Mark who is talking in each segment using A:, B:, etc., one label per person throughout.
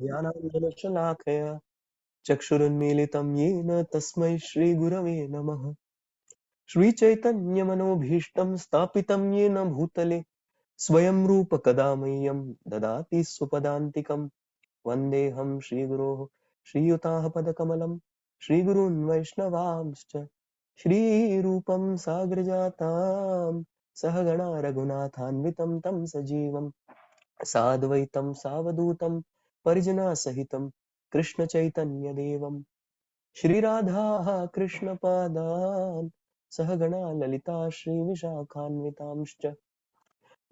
A: ज्ञानाञ्जनशलाकया चक्षुरुन्मीलितं येन तस्मै श्रीगुरवे नमः। श्रीचैतन्यमनोभीष्टं स्थापितं येन भूतले स्वयं रूप कदा मह्यं ददाति स्वपदान्तिकं। वन्देऽहं श्रीगुरोः श्रीयुताः पदकमलं श्रीगुरून् वैष्णवांश्च श्रीरूपं साग्रजातां सहगणा रघुनाथान्वितं तं सजीवं साद्वैतं सावधूतं परिजनसहितं कृष्णचैतन्यदेवं श्रीराधाः कृष्णपादान् सहगणा ललिता श्रीविशाखान्वितांश्च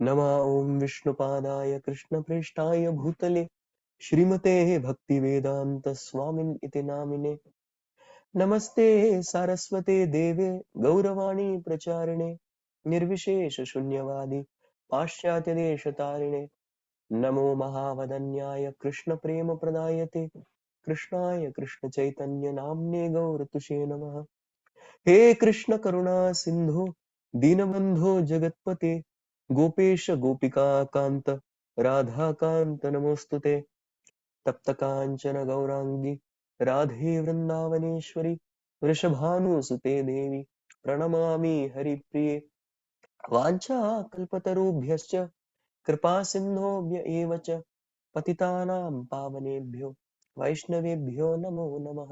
A: नमः ॐ विष्णुपादाय कृष्णप्रेष्ठाय भूतले श्रीमते भक्तिवेदान्त स्वामिन् इति नामिने नमस्ते सारस्वते देवे गौरवाणी प्रचारिणे निर्विशेष शून्यवादी पाश्चात्यदेशतारिणे नमो महावदन्याय कृष्णप्रेम प्रदायते कृष्णाय कृष्णचैतन्य नाम्ने गौरतुषे नमः। हे कृष्ण करुणा सिंधु दीनबंधो जगत्पते गोपेश गोपिका कांत राधा कांत नमोस्तुते तप्त कांचन गौरांगी राधे वृंदावनेश्वरी वृषभानुसुते देवी प्रणमामि हरिप्रिये वाञ्छा कल्पतरुभ्यश्च कृपा सिन्धोभ्य एव च पतितानां पावनेभ्यो वैष्णवेभ्यो नमो नमः।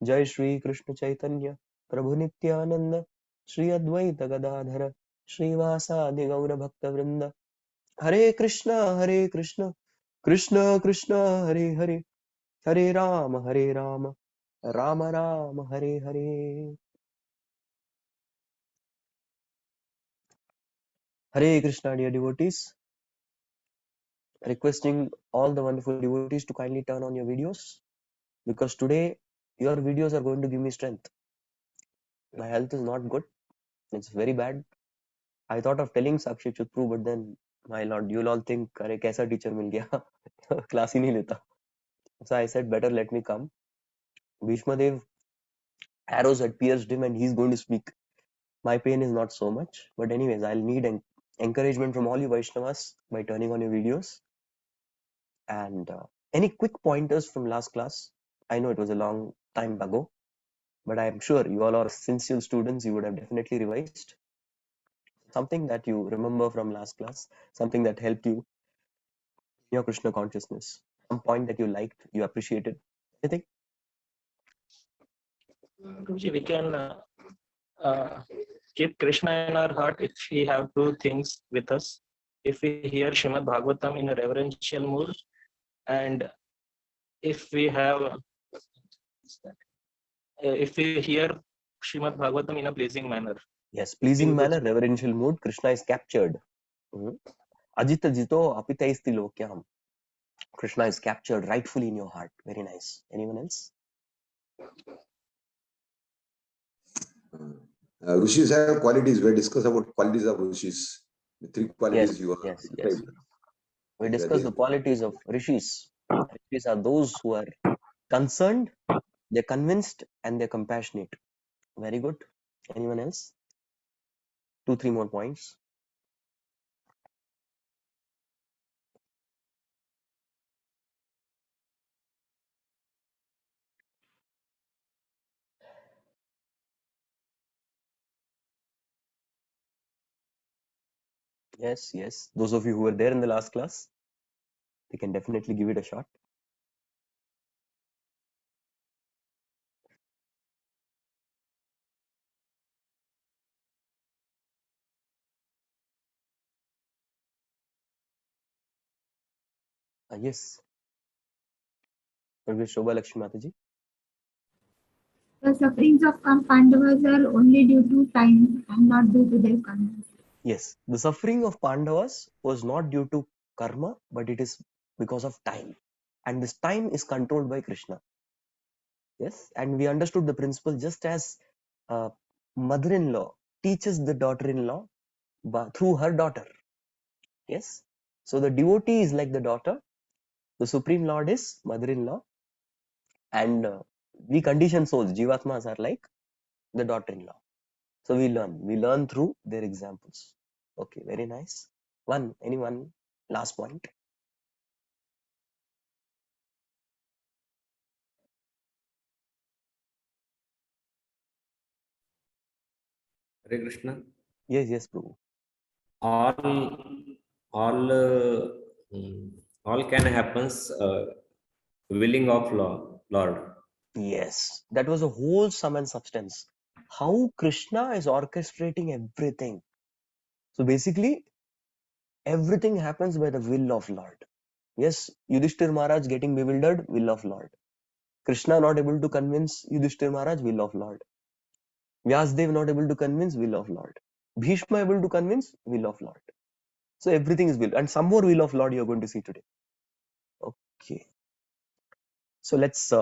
A: जय श्री कृष्ण चैतन्य प्रभु नित्यानंद श्री अद्वैत गदाधर श्रीवासादि गौर भक्त वृंद हरे Krishna Krishna Krishna Hare Hare Hare Ram Ram Ram Hare Hare. Hare Krishna, dear devotees, requesting all the wonderful devotees to kindly turn on your videos because today your videos are going to give me strength. My health is not good, it's very bad. I thought of telling Sakshi Chutru, but then my lord, you'll all think, अरे कैसा teacher मिल गया, class ही नहीं लेता. So I said, better let me come. Bhishma Dev, arrows had pierced him and he's going to speak. My pain is not so much, but anyways, I'll need encouragement from all you Vaishnavas by turning on your videos. And any quick pointers from last class? I know it was a long time ago, but I'm sure you all are sincere students. You would have definitely revised something that you remember from last class, something that helped you in your Krishna consciousness, some point that you liked, you appreciated. Anything?
B: Guruji, we can uh, keep Krishna in our heart if we have two things with us. If we hear Srimad Bhagavatam in a reverential mood, and if we have, if we hear Srimad Bhagavatam in a pleasing manner.
A: Yes, pleasing manner, reverential mood. Krishna is captured. Ajita jito apitaisti lokyam. Krishna is captured rightfully in your heart. Very nice. Anyone else?
C: Rishis have qualities. We discuss about qualities of Rishis. The three qualities you are described.
A: We discuss the qualities of Rishis. Rishis are those who are concerned, they're convinced, and they're compassionate. Very good. Anyone else? 2-3 more points. Yes, yes. Those of you who were there in the last class, they can definitely give it a shot. Yes. Shobha Lakshmi Mataji.
D: The sufferings of Pandavas are only due to time and not due to their karma.
A: Yes, the suffering of Pandavas was not due to karma, but it is because of time. And this time is controlled by Krishna. Yes, and we understood the principle just as mother-in-law teaches the daughter-in-law through her daughter. Yes, so the devotee is like the daughter, the Supreme Lord is mother-in-law, and we conditioned souls, Jivatmas, are like the daughter-in-law. So we learn through their examples. Okay, very nice. Anyone, last point.
E: Hare Krishna.
A: Yes, yes, Prabhu.
E: All, all, uh, all can happens willing of Lord.
A: Yes, that was a whole sum and substance. How Krishna is orchestrating everything. So basically, everything happens by the will of Lord. Yes, Yudhishthir Maharaj getting bewildered, will of Lord. Krishna not able to convince Yudhishthir Maharaj, will of Lord. Vyasdev not able to convince, will of Lord. Bhishma able to convince, will of Lord. So everything is will. And some more will of Lord you are going to see today. Okay. So let's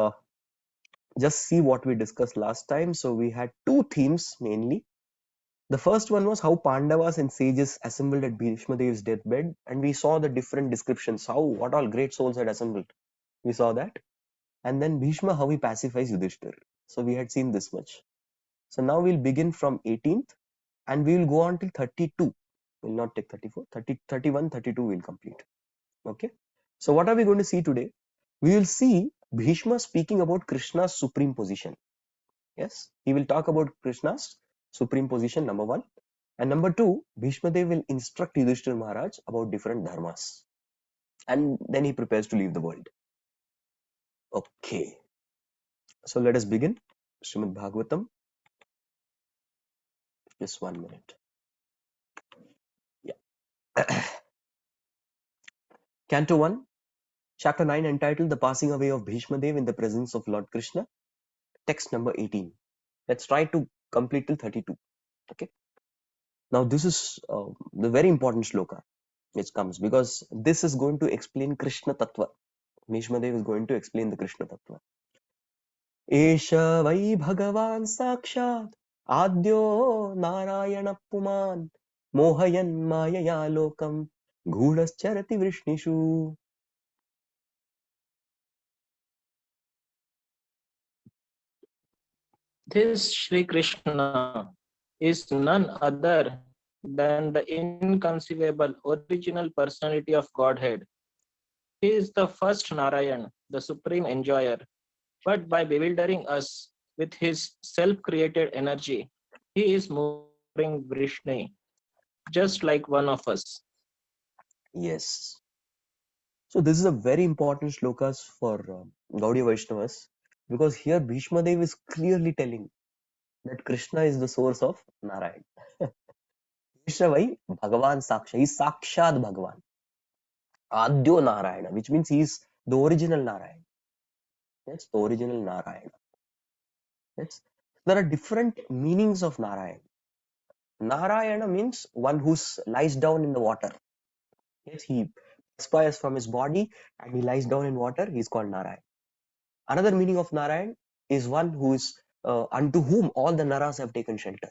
A: just see what we discussed last time. So we had two themes mainly. The first one was how Pandavas and sages assembled at Bhishma Dev's deathbed, and we saw the different descriptions, what all great souls had assembled. We saw that. And then Bhishma, how he pacifies Yudhishthir. So we had seen this much. So now we'll begin from 18th and we will go on till 32. We'll not take 34, 30, 31, 32 we'll complete. Okay. So what are we going to see today? We will see Bhishma speaking about Krishna's supreme position. Yes, he will talk about Krishna's supreme position, number one. And number two, Bhishma Dev will instruct Yudhishthira Maharaj about different dharmas. And then he prepares to leave the world. Okay. So let us begin. Srimad Bhagavatam. Just 1 minute. Yeah. Canto 1, Chapter 9, entitled The Passing Away of Bhishma Dev in the Presence of Lord Krishna. Text number 18. Let's try to complete till 32. Okay. Now this is the very important shloka which comes, because this is going to explain Krishna Tattva. Bhishma Dev is going to explain the Krishna Tattva. Esha vai Bhagavan Sakshat Adyo Narayana Puman Mohayan Mayaya Lokam Ghudascharati Vrishnishu.
B: This Sri Krishna is none other than the inconceivable original personality of Godhead. He is the first Narayan, the supreme enjoyer. But by bewildering us with his self-created energy, he is moving Vrishni, just like one of us.
A: Yes. So this is a very important shlokas for Gaudiya Vaishnavas, because here Bhishma Dev is clearly telling that Krishna is the source of Narayan. Krishna vai Bhagavan Saksha. He is Sakshad Bhagavan. Adyo Narayana, which means he is the original Narayan. That's the original Narayana. Yes. There are different meanings of Narayan. Narayana means one who lies down in the water. Yes, he aspires from his body and he lies down in water. He is called Narayan. Another meaning of Narayan is one who is unto whom all the Naras have taken shelter.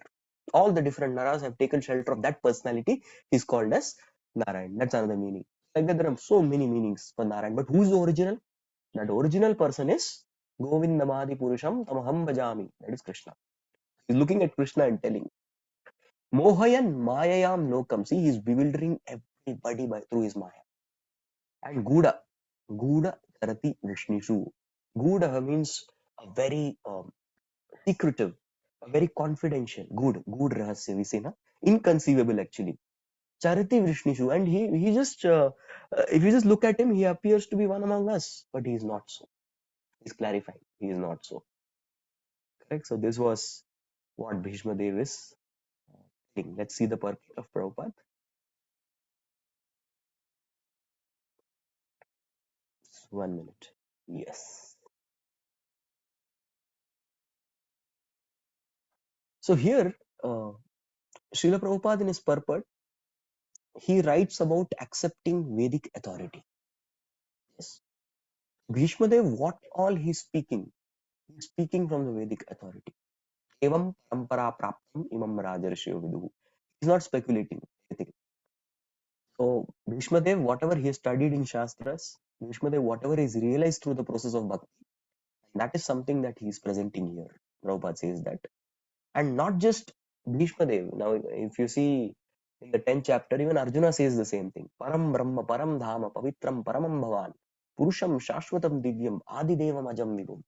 A: All the different Naras have taken shelter of that personality. He is called as Narayan. That's another meaning. Like that, there are so many meanings for Narayan. But who is the original? That original person is Govindamadi Purusham Tamaham Bhajami. That is Krishna. He's looking at Krishna and telling, Mohayan Mayayam Lokam. See, he's bewildering everybody through his Maya. And Guda Charati Vrishnishu. Guda means a very secretive, a very confidential, good rahasya, we say, na? Inconceivable actually. Charati Vrishnishu. And he just, if you just look at him, he appears to be one among us, but he is not so. He's clarifying, he is not so. Correct? So this was what Bhishma Dev is saying. Let's see the purport of Prabhupada. 1 minute. Yes. So here, Srila Prabhupada in his purport, he writes about accepting Vedic authority. Yes. Bhishma Dev, what all he's speaking from the Vedic authority. Evam parampara praptam imam rajarshyo viduhu. He's not speculating anything. So Bhishma Dev, whatever he has studied in Shastras, Bhishma Dev, whatever is realized through the process of Bhakti, that is something that he is presenting here. Prabhupada says that. And not just Bhishma Dev. Now, if you see in the 10th chapter, even Arjuna says the same thing. Param Brahma, Param Dhama, Pavitram, Paramam Bhavan, Purusham, Shashwatam Divyam, Adi Devam Ajam Vibhum.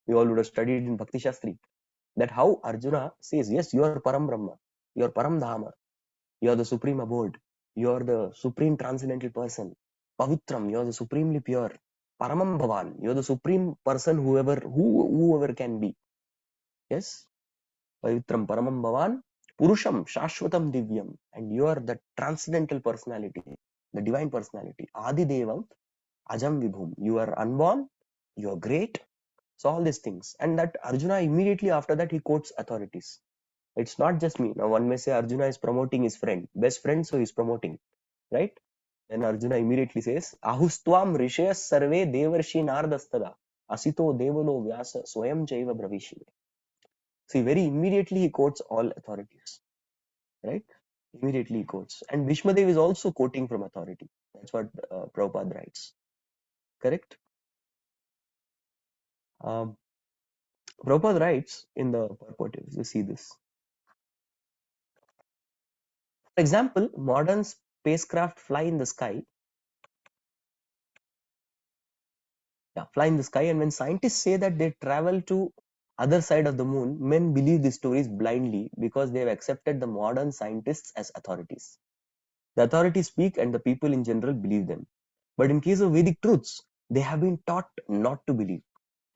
A: We all would have studied in Bhakti Shastri. That how Arjuna says, yes, you are Param Brahma, you are Param Dhama, you are the supreme abode, you are the supreme transcendental person. Pavitram, you are the supremely pure. Paramam Bhavan, you are the supreme person, whoever can be. Yes, Pavitram Paramam Bhavan, Purusham Shashvatam Divyam, and you are the transcendental personality, the divine personality. Adi Devam Ajam Vibhum, you are unborn, you are great. So all these things. And that Arjuna immediately after that he quotes authorities. It's not just me. Now one may say Arjuna is promoting his friend, best friend, so he's promoting, right? Then Arjuna immediately says, Ahustvam Rishayas Sarve Devarshi Nardastada Asito Devalo Vyasa Swayam Chaiva Bravishime. See, very immediately he quotes all authorities, right? Immediately he quotes. And Bhishmadev is also quoting from authority. That's what Prabhupada writes. Correct? Prabhupada writes in the purportives, you see this. For example, modern spacecraft fly in the sky. Fly in the sky, and when scientists say that they travel to other side of the moon, men believe these stories blindly because they have accepted the modern scientists as authorities. The authorities speak and the people in general believe them. But in case of Vedic truths, they have been taught not to believe.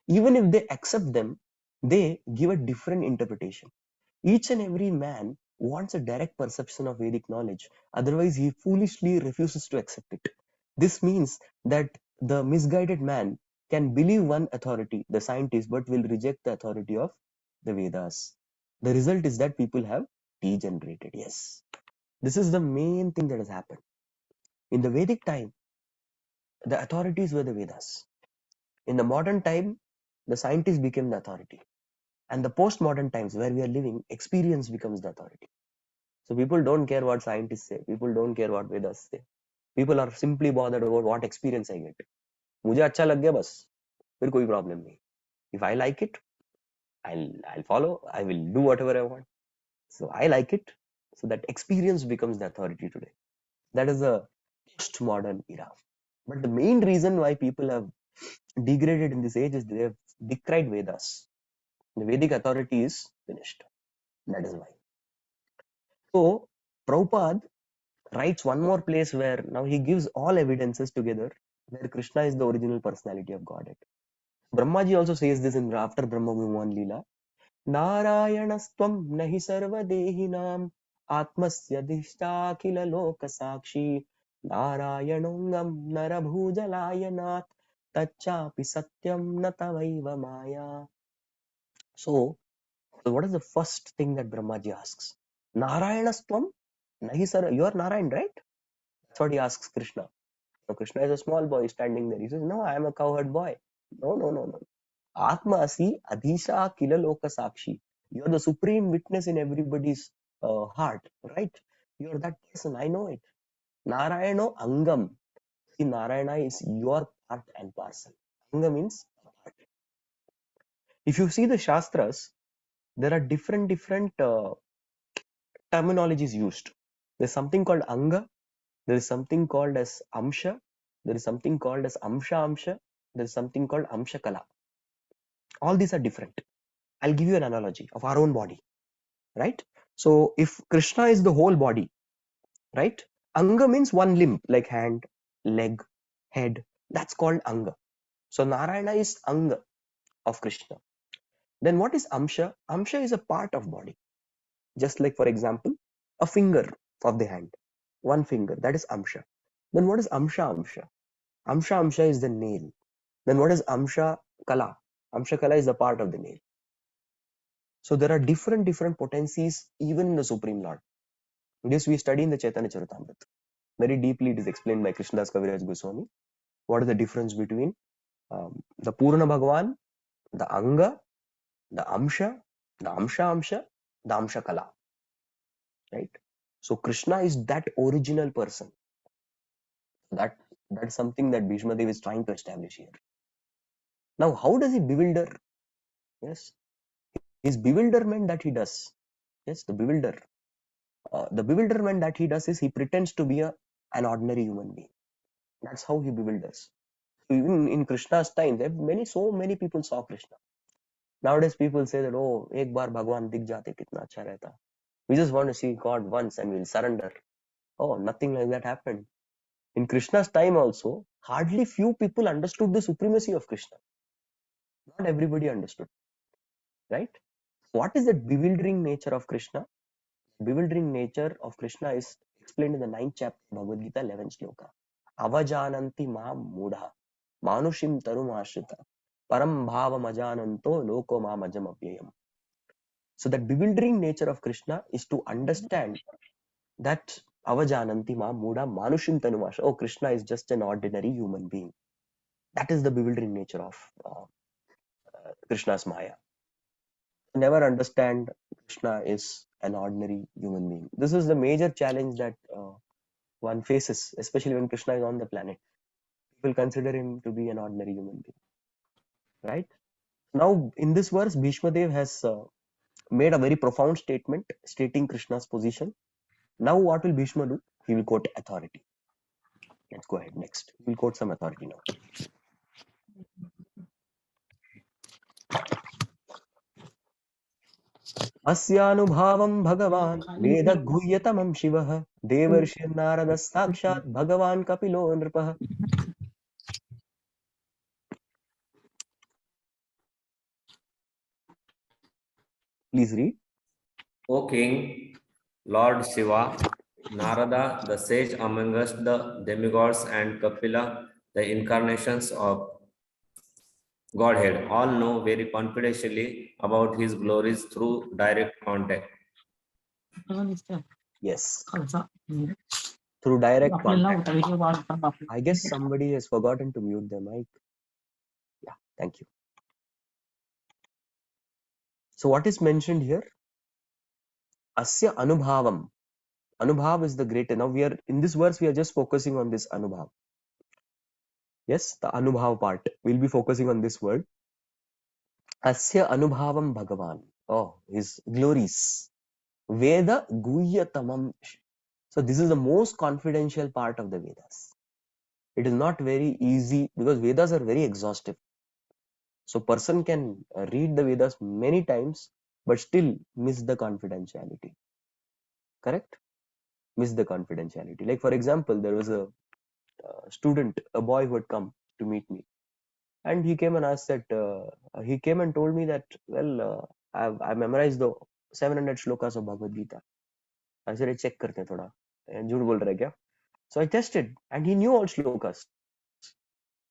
A: Even if they accept them, they give a different interpretation. Each and every man wants a direct perception of Vedic knowledge. Otherwise, he foolishly refuses to accept it. This means that the misguided man can believe one authority, the scientist, but will reject the authority of the Vedas. The result is that people have degenerated. Yes. This is the main thing that has happened. In the Vedic time, the authorities were the Vedas. In the modern time, the scientists became the authority. And the postmodern times where we are living, experience becomes the authority. So people don't care what scientists say. People don't care what Vedas say. People are simply bothered about what experience I get. मुझे अच्छा लग गया बस, फिर कोई problem नहीं. If I like it, I'll follow. I will do whatever I want. So I like it. So that experience becomes the authority today. That is a postmodern era. But the main reason why people have degraded in this age is they have decried Vedas. The Vedic authority is finished. That is why. So Prabhupada writes one more place where now he gives all evidences together where Krishna is the original personality of Godhead. Brahmaji also says this in after Brahma Vimohan Leela. Narayanastvam nahi sarva dehinam atmasya dishtakila loka sakshi Narayanongam narabhujalayanat tachapi satyam natavaiva maya. So what is the first thing that Brahmaji asks? Narayanastvam nahi sarva. You are Narayan, right? That's what he asks Krishna. So Krishna is a small boy standing there. He says, no, I am a cowherd boy. No. Atma asi adhisha kila loka sakshi. You are the supreme witness in everybody's heart, right? You are that person. I know it. Narayano angam. See, Narayana is your part and parcel. Anga means part. If you see the Shastras, there are different terminologies used. There's something called anga. There is something called as amsha. There is something called as amsha. There is something called amsha kala. All these are different. I'll give you an analogy of our own body, right? So if Krishna is the whole body, right? Anga means one limb, like hand, leg, head. That's called anga. So Narayana is anga of Krishna. Then what is amsha? Amsha is a part of body. Just like, for example, a finger of the hand. One finger, that is amsha. Then what is amsha? Amsha is the nail. Then what is amsha kala? Amsha kala is the part of the nail. So there are different potencies even in the Supreme Lord. This we study in the Chaitanya Charitamrita. Very deeply it is explained by Krishnadas Kaviraj Goswami. What is the difference between the Purna Bhagavan, the Anga, the Amsha, the Amsha, the Amsha Kala. Right? So Krishna is that original person. That's something that Bhishma Dev is trying to establish here. Now, how does he bewilder? Yes, his bewilderment that he does. Yes, the bewilderment that he does is he pretends to be an ordinary human being. That's how he bewilders. So even in Krishna's time, so many people saw Krishna. Nowadays people say that, oh, ek baar Bhagwan dikh jate kitna acha rehta. We just want to see God once and we'll surrender. Oh, nothing like that happened. In Krishna's time also, hardly few people understood the supremacy of Krishna. Not everybody understood, right? What is that bewildering nature of Krishna? Bewildering nature of Krishna is explained in the 9th chapter of Bhagavad Gita, 11th sloka. Avajananti mam mudha manushim tarumashrita param bhavam ajananto loko mam ajam apyayam. So that bewildering nature of Krishna is to understand that avajananti mam mudha manushim tarumashrita. Oh, Krishna is just an ordinary human being. That is the bewildering nature of Krishna's Maya. Never understand Krishna is an ordinary human being. This is the major challenge that one faces, especially when Krishna is on the planet. People consider him to be an ordinary human being, right? Now, in this verse, Bhishma Dev has made a very profound statement stating Krishna's position. Now, what will Bhishma do? He will quote authority. Let's go ahead next. We'll quote some authority now. अस्यानुभावं भगवान् वेदगुह्यतमं शिवः देवर्षिर्नारदः साक्षात् भगवान् कपिलो नृपः. Please read.
E: O King, Lord Shiva, Narada, the sage among us, the demigods, and Kapila, the incarnations of Godhead, all know very confidentially about his glories through direct contact.
A: Yes. Through direct contact. I guess somebody has forgotten to mute the mic. Yeah, thank you. So what is mentioned here? Asya anubhavam. Anubhav is the greater. Now we are in this verse, we are just focusing on this anubhav. Yes, the anubhav part. We'll be focusing on this word. Asya anubhavam bhagavan. Oh, his glories. Veda guhyatamam. So this is the most confidential part of the Vedas. It is not very easy because Vedas are very exhaustive. So person can read the Vedas many times but still miss the confidentiality. Correct? Miss the confidentiality. Like for example, there was a student, a boy who had come to meet me, and he came and asked that he came and told me that, well, I memorized the 700 shlokas of Bhagavad Gita. I said, check karte thoda. झूठ बोल रहा है क्या? So I tested and he knew all shlokas.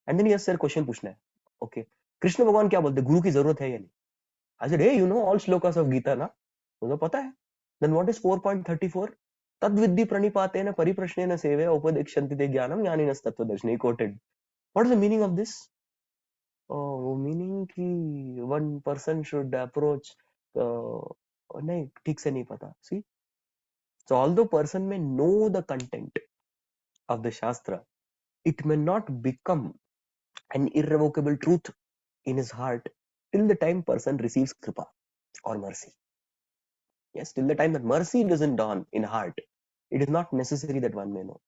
A: And then he asked, sir, question पूछना है. Okay. Krishna भगवान क्या बोलते? गुरु की जरूरत है या नहीं? I said, hey, you know all shlokas of Gita ना? मुझे पता है. Then what is 4.34? तद्विद्धि प्रणिपातेन परिप्रश्नेन सेवे उपदेक्षन्ति ते ज्ञानम ज्ञानिनस्तत्त्वदर्शिने. Quoted. What is the meaning of this? Oh, meaning कि one person should approach. नहीं, ठीक से नहीं पता. See? So although person may know the content of the Shastra, it may not become an irrevocable truth in his heart till the time person receives kripa or mercy. Yes, till the time that mercy doesn't dawn in heart, it is not necessary that one may know.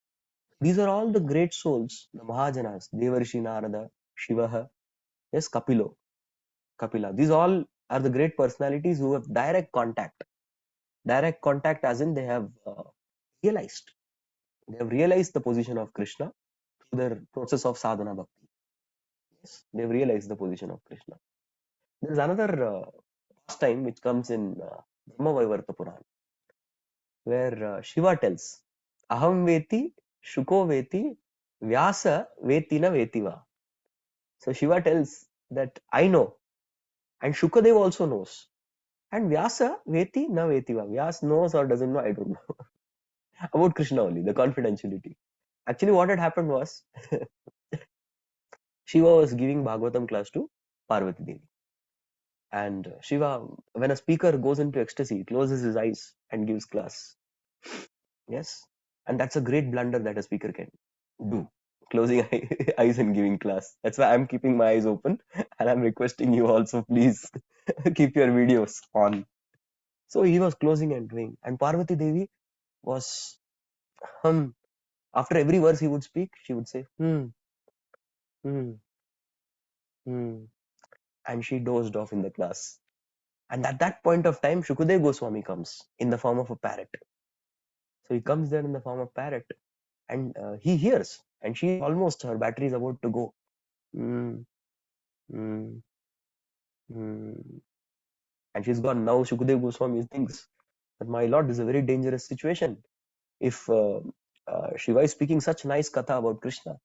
A: These are all the great souls, the Mahajanas, Devarshi Narada, Shivaha, yes, Kapila. These all are the great personalities who have direct contact. Direct contact as in they have realized. They have realized the position of Krishna through their process of sadhana bhakti. Yes, they have realized the position of Krishna. There is another pastime which comes in Brahma Vaivarta Purana, where Shiva tells, Aham veti, Shuko veti, Vyasa veti na vetiva. So Shiva tells that I know, and Shukadev also knows, and Vyasa veti na vetiva. Vyas knows or doesn't know, I don't know. About Krishna only, the confidentiality. Actually, what had happened was Shiva was giving Bhagavatam class to Parvati Devi. And Shiva, when a speaker goes into ecstasy, he closes his eyes and gives class. Yes. And that's a great blunder that a speaker can do. Closing eyes and giving class. That's why I'm keeping my eyes open and I'm requesting you also, please keep your videos on. So he was closing and doing. And Parvati Devi was, after every verse he would speak, she would say, and she dozed off in the class. And at that point of time, Shukadev Goswami comes in the form of a parrot. So he comes there in the form of parrot, and he hears, and she almost, her battery is about to go. Mm, mm, mm. And she's gone. Now Shukadev Goswami thinks that, my lord, this is a very dangerous situation. If Shiva is speaking such nice katha about Krishna,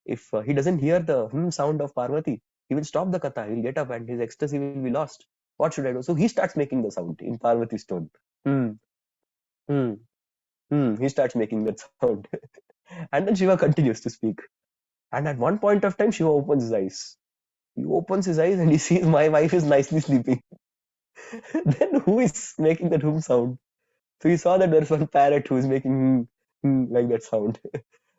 A: if he doesn't hear the sound of Parvati, he will stop the katha, he will get up and his ecstasy will be lost. What should I do? So he starts making the sound in Parvati's tone. Hmm, hmm, hmm. He starts making that sound. And then Shiva continues to speak. And at one point of time, Shiva opens his eyes. He opens his eyes and he sees my wife is nicely sleeping. Then who is making that sound? So he saw that there's one parrot who is making like that sound.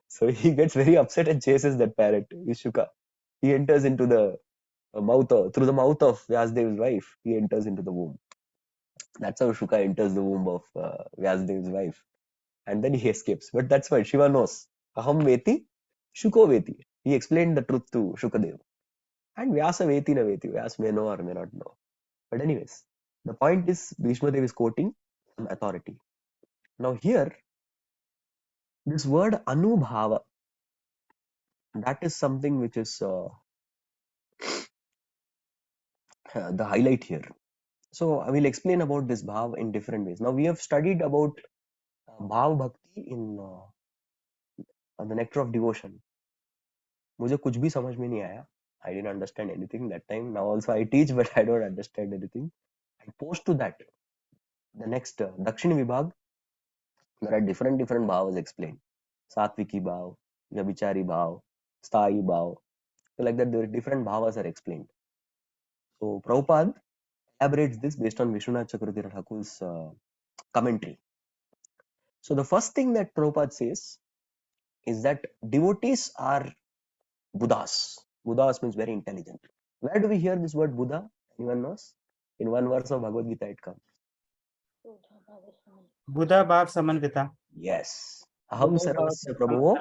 A: So he gets very upset and chases that parrot, Shuka. He enters into the mouth through the mouth of Vyasdev's wife. He enters into the womb. That's how Shuka enters the womb of Vyasdev's wife. And then he escapes. But that's why Shiva knows. Aham veti, Shuko veti. He explained the truth to Shukadev. And Vyasa veti na veti. Vyas may know or may not know. But anyways, the point is Bhishmadev is quoting some authority. Now here, this word anubhava, that is something which is the highlight here. So I will explain about this bhav in different ways. Now we have studied about bhav bhakti in the nectar of devotion. मुझे कुछ भी समझ में नहीं आया. I didn't understand anything that time. Now also I teach, but I don't understand anything. And post to that, the next Dakshini Vibhag, there are different bhavas explained. Satviki bhav, Vyabhichari bhav, Sthayi bhav. So like that, there are different bhavas are explained. So Prabhupada elaborates this based on Vishwanath Chakravarti Thakur's commentary. So the first thing that Prabhupada says is that devotees are Buddhas. Buddhas means very intelligent. Where do we hear this word Buddha? Anyone knows? In one verse of Bhagavad Gita it comes.
F: Buddha Bhav Samanvita.
A: Yes. Aham sarvasya prabho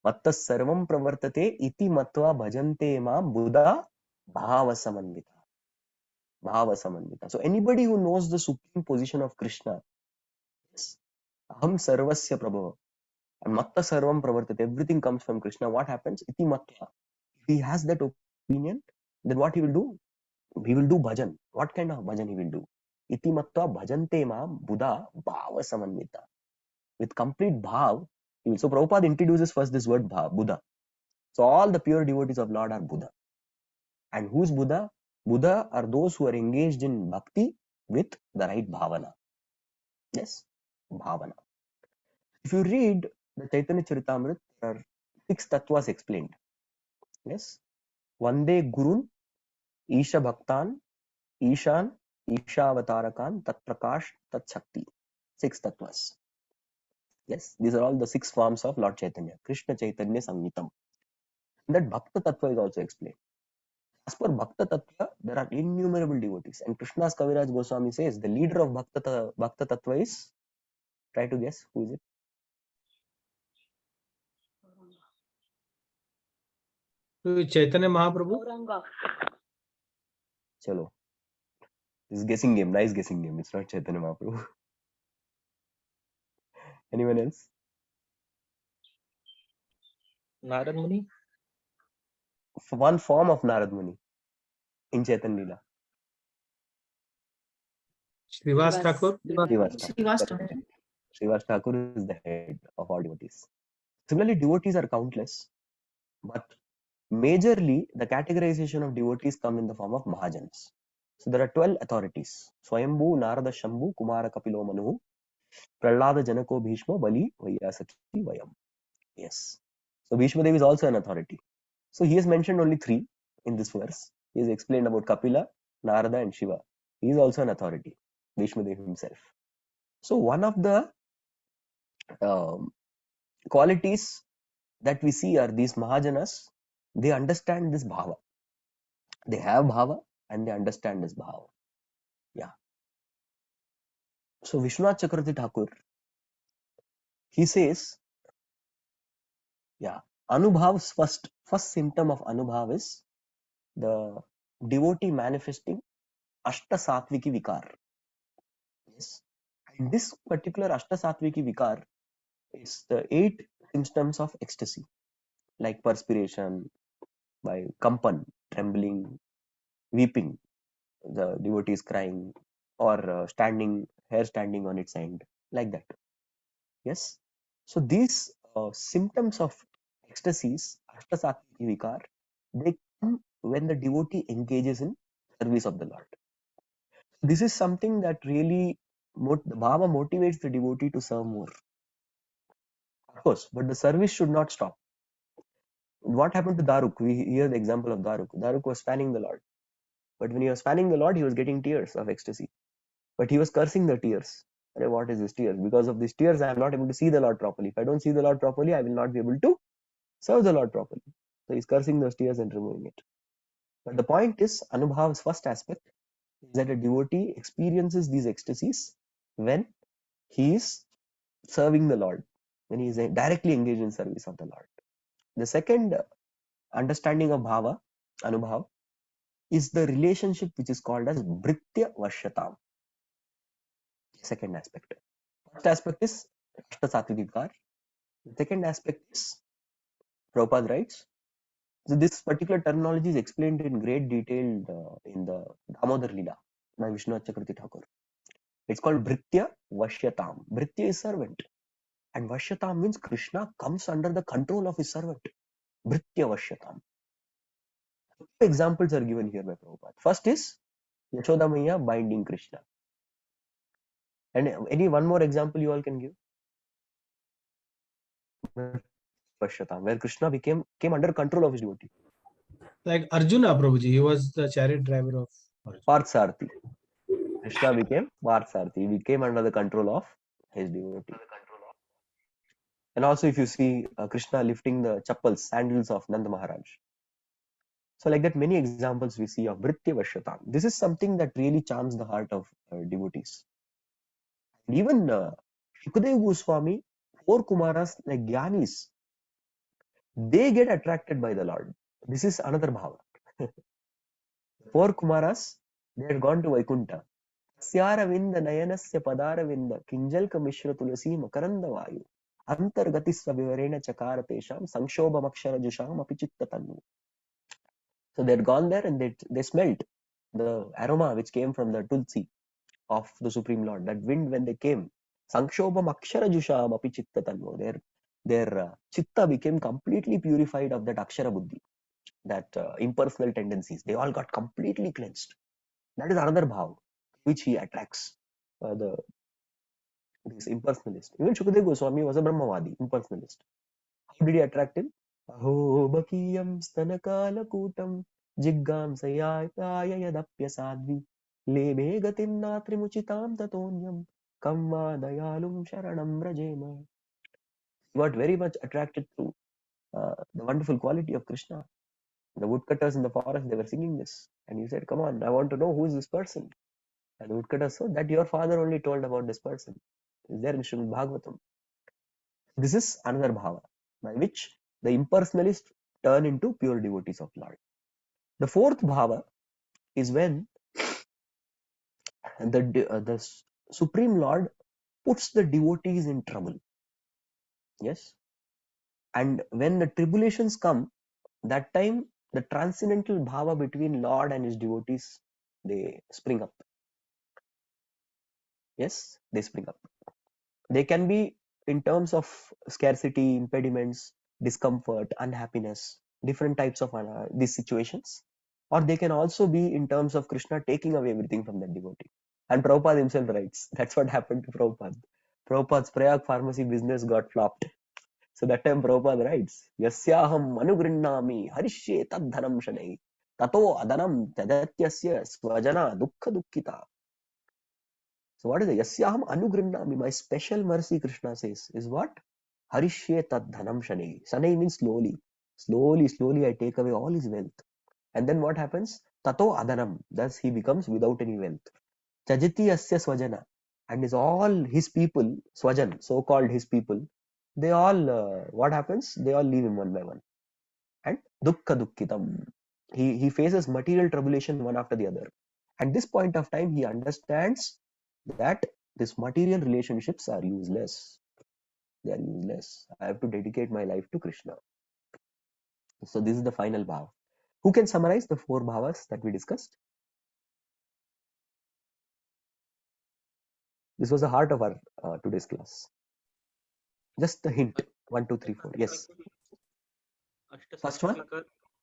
A: mattas sarvam pravartate iti matva bhajante mam Buddha bhava samanvita. Bhava samanvita. So anybody who knows the supreme position of Krishna, yes, aham sarvasya prabho, and matta sarvam pravartate, everything comes from Krishna. What happens? Iti matva. If he has that opinion, then what he will do? He will do bhajan. What kind of bhajan he will do? Iti matva bhajante mam Buddha bhava samanvita. With complete bhav, he will. So Prabhupada introduces first this word bhav, Buddha. So all the pure devotees of Lord are Buddha. And who's Buddha? Buddha are those who are engaged in bhakti with the right bhavana. Yes, bhavana. If you read the Chaitanya Charitamrita, there are 6 tattvas explained. Yes, Vande Gurun, Isha Bhaktan, Ishan, Ishavatarakan, Tat Prakash, Tat Shakti. 6 tattvas. Yes, these are all the 6 forms of Lord Chaitanya. Krishna Chaitanya Samhitam. That Bhakta Tattva is also explained. As per Bhakta Tattva, there are innumerable devotees. And Krishna's Kaviraj Goswami says the leader of Bhakta Tattva is, try to guess, who is it?
F: Chaitanya Mahaprabhu.
A: Chalo. This is guessing game, nice guessing game. It's not Chaitanya Mahaprabhu. Anyone else?
B: Narad Muni?
A: One form of Narad Muni in Chaitanya Leela.
F: Srivas Thakur.
A: Srivas Thakur is the head of all devotees. Similarly, devotees are countless, but majorly the categorization of devotees come in the form of Mahajans. So there are 12 authorities. Swayambhu, Narada, Shambhu, Kumara, Kapilo, Manu, Prahlada, Janako, Bhishma, Bali, Vaiyasaki, Vayam. Yes. So Bhishma Dev is also an authority. So he has mentioned only 3 in this verse. He has explained about Kapila, Narada and Shiva. He is also an authority, Bhishma Dev himself. So one of the qualities that we see are these Mahajanas, they understand this bhava. They have bhava and they understand this bhava. Yeah. So Vishwanath Chakravarti Thakur, he says, yeah, Anubhav's first symptom of Anubhav is the devotee manifesting Ashta Satviki Vikar. Yes. And this particular Ashta Satviki Vikar is the 8 symptoms of ecstasy, like perspiration, by kampan, trembling, weeping, the devotee is crying, or hair standing on its end, like that. Yes. So these symptoms of ecstasies, Ashtasatviki Vikar, they come when the devotee engages in service of the Lord. This is something that really the Bhava motivates the devotee to serve more. Of course, but the service should not stop. What happened to Daruk? We hear the example of Daruk. Daruk was fanning the Lord. But when he was fanning the Lord, he was getting tears of ecstasy. But he was cursing the tears. What is this tears? Because of these tears, I am not able to see the Lord properly. If I don't see the Lord properly, I will not be able to serve the Lord properly. So he's cursing those tears and removing it. But the point is, Anubhav's first aspect is that a devotee experiences these ecstasies when he is serving the Lord, when he is directly engaged in service of the Lord. The second understanding of Bhava, Anubhav, is the relationship which is called as Bhritya Vashyatam. Second aspect. First aspect is Ashtasatvik Vikar. The second aspect is, Prabhupada writes, so this particular terminology is explained in great detail in the Damodar Leela by Vishnu Chakravarti Thakur. It's called Bhritya Vashyatam. Bhritya is servant. And Vashyatam means Krishna comes under the control of his servant. Bhritya Vashyatam. Two examples are given here by Prabhupada. First is Yashoda Maiya binding Krishna. And any one more example you all can give? Vashyatam, where Krishna came under control of his devotee.
F: Like Arjuna, Prabhuji, he was the chariot driver of Arjuna.
A: Parthsarthi. Krishna became Parthsarthi. He came under the control of his devotee. And also if you see Krishna lifting the chappals, sandals of Nanda Maharaj. So like that, many examples we see of Bhritya Vashyatam. This is something that really charms the heart of devotees. And even Shukadeva Goswami, 4 Kumaras like Gyanis, they get attracted by the Lord. This is another bhava. 4 Kumaras, they had gone to Vaikuntha. Syaravinda Nayanasya Padaravinda Kinjalka Mishra Tulasi Makaranda Vayu Antargatisva Vivarena Chakaratesham Sanshobham Akshara Jusham Apichitta Tanu. So they had gone there and they smelt the aroma which came from the Tulsi of the Supreme Lord. That wind when they came, Sanshobham Akshara Jusham Apichitta Tanu. Their chitta became completely purified of that Akshara Buddhi, that impersonal tendencies. They all got completely cleansed. That is another bhav which he attracts this impersonalist. Even Shukadeva Goswami was a Brahmavadi, impersonalist. How did he attract him? Aho bakiyam stanakala kutam jiggam sayaya yadapya sadvi lebe gatim natrimuchitam tatonyam kamva dayalum sharanam rajema. He got very much attracted to the wonderful quality of Krishna. The woodcutters in the forest, they were singing this. And he said, come on, I want to know who is this person. And the woodcutters said, that your father only told about this person. Is there in Srimad Bhagavatam. This is another bhava by which the impersonalists turn into pure devotees of Lord. The fourth bhava is when the Supreme Lord puts the devotees in trouble. Yes. And when the tribulations come, that time the transcendental bhava between Lord and his devotees, they spring up. Yes, they spring up. They can be in terms of scarcity, impediments, discomfort, unhappiness, different types of these situations. Or they can also be in terms of Krishna taking away everything from that devotee. And Prabhupada himself writes, that's what happened to Prabhupada. Prabhupada's Prayag pharmacy business got flopped. So that time Prabhupada writes, Yasyaham anugrinnami harishye tad dhanam shanai tato adanam tadatyasya swajana dukkha dukkita. So what is the Yasyaham anugrinnami? My special mercy, Krishna says, is what? Harishye tad dhanam shanai. Shanai means slowly. Slowly I take away all his wealth. And then what happens? Tato adanam. Thus he becomes without any wealth. Chajati asya swajana. And is all his people, swajan, so-called his people, they all, what happens? They all leave him one by one. And dukkha dukkitam. He faces material tribulation one after the other. At this point of time, he understands that these material relationships are useless. They are useless. I have to dedicate my life to Krishna. So this is the final bhava. Who can summarize the 4 bhavas that we discussed? This was the heart of our today's class. Just a hint. 1, 2, 3, 4. Yes. First one?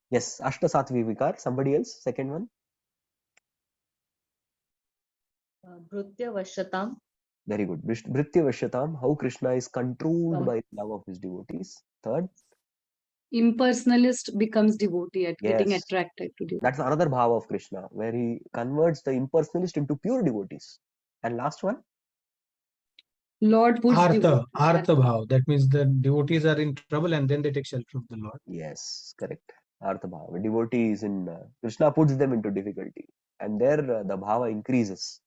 A: Yes. Ashta Sattvi Vikar. Somebody else? Second one?
G: Bhrutya Vashatam.
A: Very good. Bhritya Vashyatam. How Krishna is controlled by the love of his devotees. Third?
G: Impersonalist becomes devotee at getting
A: Yes.
G: attracted to devotee.
A: That's another bhava of Krishna, where he converts the impersonalist into pure devotees. And last one?
G: Lord puts
F: Artha bhav. That means the devotees are in trouble and then they take shelter of the Lord.
A: Yes, correct. Artha bhava. Devotee is in, Krishna puts them into difficulty. And there the bhava increases.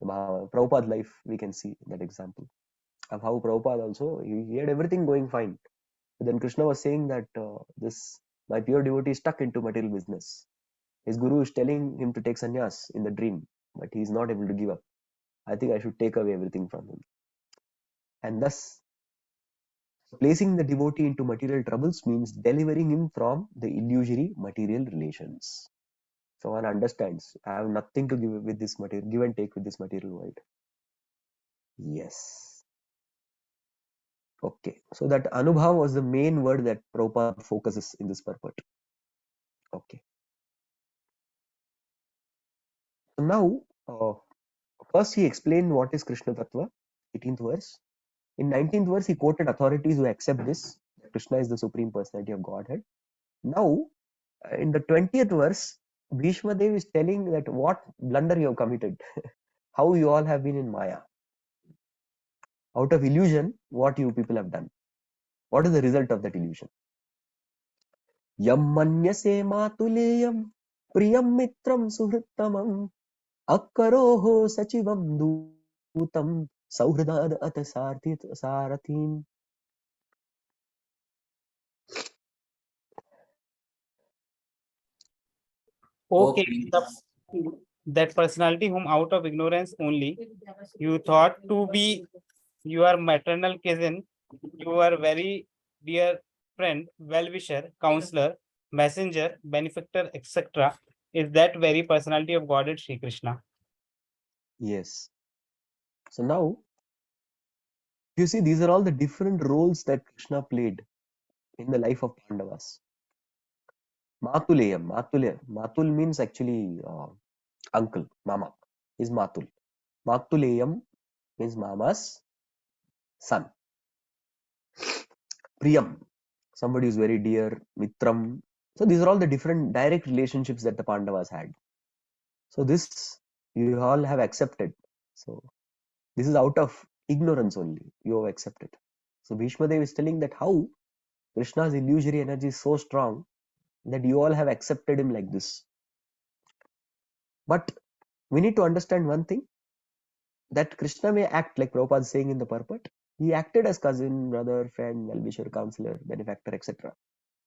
A: The bhava, Prabhupada life, we can see that example of how Prabhupada also, he had everything going fine. But then Krishna was saying that my pure devotee is stuck into material business. His guru is telling him to take sannyas in the dream, but he is not able to give up. I think I should take away everything from him. And thus, placing the devotee into material troubles means delivering him from the illusory material relations. So one understands, I have nothing to give with this material, give and take with this material world. Yes. Okay. So that anubhav was the main word that Prabhupada focuses in this purport. Okay. So now, first he explained what is Krishna Tattva, 18th verse. In 19th verse, he quoted authorities who accept this. Krishna is the Supreme Personality of Godhead. Now, in the 20th verse, Bhishma Dev is telling that what blunder you have committed, how you all have been in Maya. Out of illusion, what you people have done. What is the result of that illusion? Yam manyase matuleyam priyam mitram suhrittamam akkaroho sachivam dutam sauhridad sarathim.
H: Okay, that personality whom out of ignorance only you thought to be your maternal cousin, your very dear friend, well-wisher, counselor, messenger, benefactor, etc., is that very personality of Godhead Sri Krishna.
A: Yes. So now, you see, these are all the different roles that Krishna played in the life of Pandavas. Matuleyam, Matul means actually uncle, mama is Matul. Matuleyam means mama's son. Priyam, somebody who's very dear. Mitram. So these are all the different direct relationships that the Pandavas had. So this you all have accepted. So this is out of ignorance only. You have accepted. So Bhishma Dev is telling that how Krishna's illusory energy is so strong that you all have accepted him like this. But we need to understand one thing, that Krishna may act like Prabhupada is saying in the purport. He acted as cousin, brother, friend, well-wisher, counselor, benefactor, etc.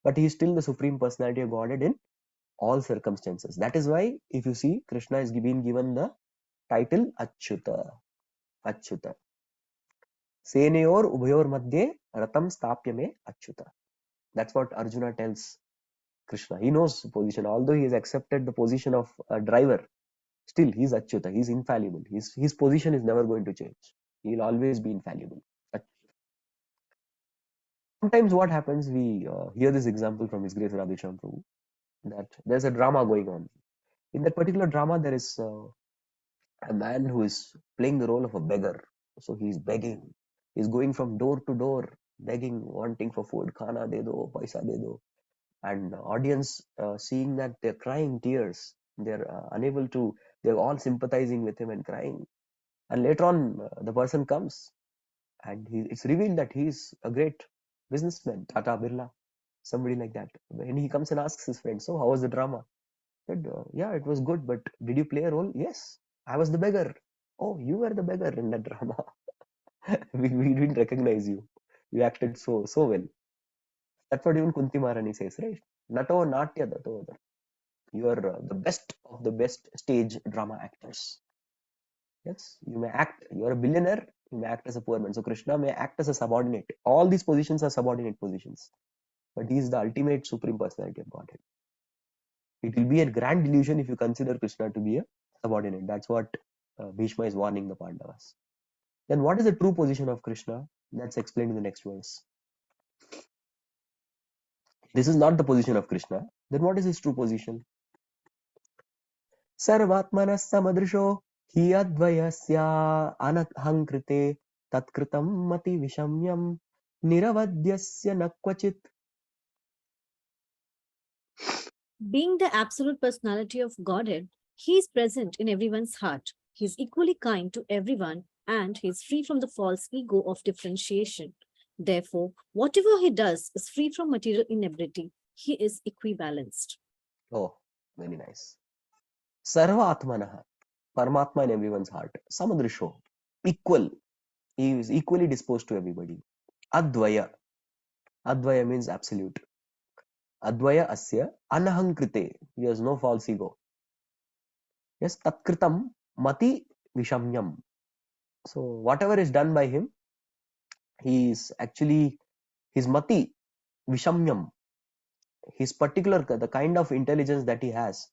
A: But he is still the Supreme Personality of Godhead in all circumstances. That is why, if you see, Krishna is being given the title Achyuta. Achyuta. Seneyor ubhayor madhye ratam stapya me Achyuta. That's what Arjuna tells Krishna. He knows the position. Although he has accepted the position of a driver, still he's Achyuta. He's infallible. His position is never going to change. He'll always be infallible. Sometimes what happens, we hear this example from His Grace Radhesham Prabhu, that there's a drama going on. In that particular drama, there is a man who is playing the role of a beggar. So he's begging. He's going from door to door, begging, wanting for food. Khana de do, paisa de do. And the audience, seeing that they're crying tears, they're unable to, they're all sympathizing with him and crying. And later on, the person comes and it's revealed that he's a great businessman, Tata Birla, somebody like that. When he comes and asks his friend, so how was the drama? He said, yeah, it was good, but did you play a role? Yes, I was the beggar. Oh, you were the beggar in that drama. we didn't recognize you. You acted so well. That's what even Kunti Maharani says, right? Nato natya dato. You are the best of the best stage drama actors. Yes, you may act, you are a billionaire, you may act as a poor man. So Krishna may act as a subordinate. All these positions are subordinate positions. But he is the ultimate supreme personality of Godhead. It will be a grand delusion if you consider Krishna to be a subordinate. That's what Bhishma is warning the Pandavas. Then what is the true position of Krishna? That's explained in the next verse. This is not the position of Krishna. Then what is his true position? Sarvatmana samadrisho hi advayasya anahankrite tatkritam mati vishamyam niravadyasya nakwachit.
I: Being the absolute personality of Godhead, he is present in everyone's heart. He is equally kind to everyone and he is free from the false ego of differentiation. Therefore, whatever he does is free from material inebriety. He is equibalanced.
A: Oh, very nice. Sarva Atmanaha, Paramatma in everyone's heart. Samadrisho, equal. He is equally disposed to everybody. Advaya. Advaya means absolute. Advaya asya anahankrite. He has no false ego. Yes, tatkritam mati vishamyam. So whatever is done by him, he is actually his mati vishamyam. His particular, the kind of intelligence that he has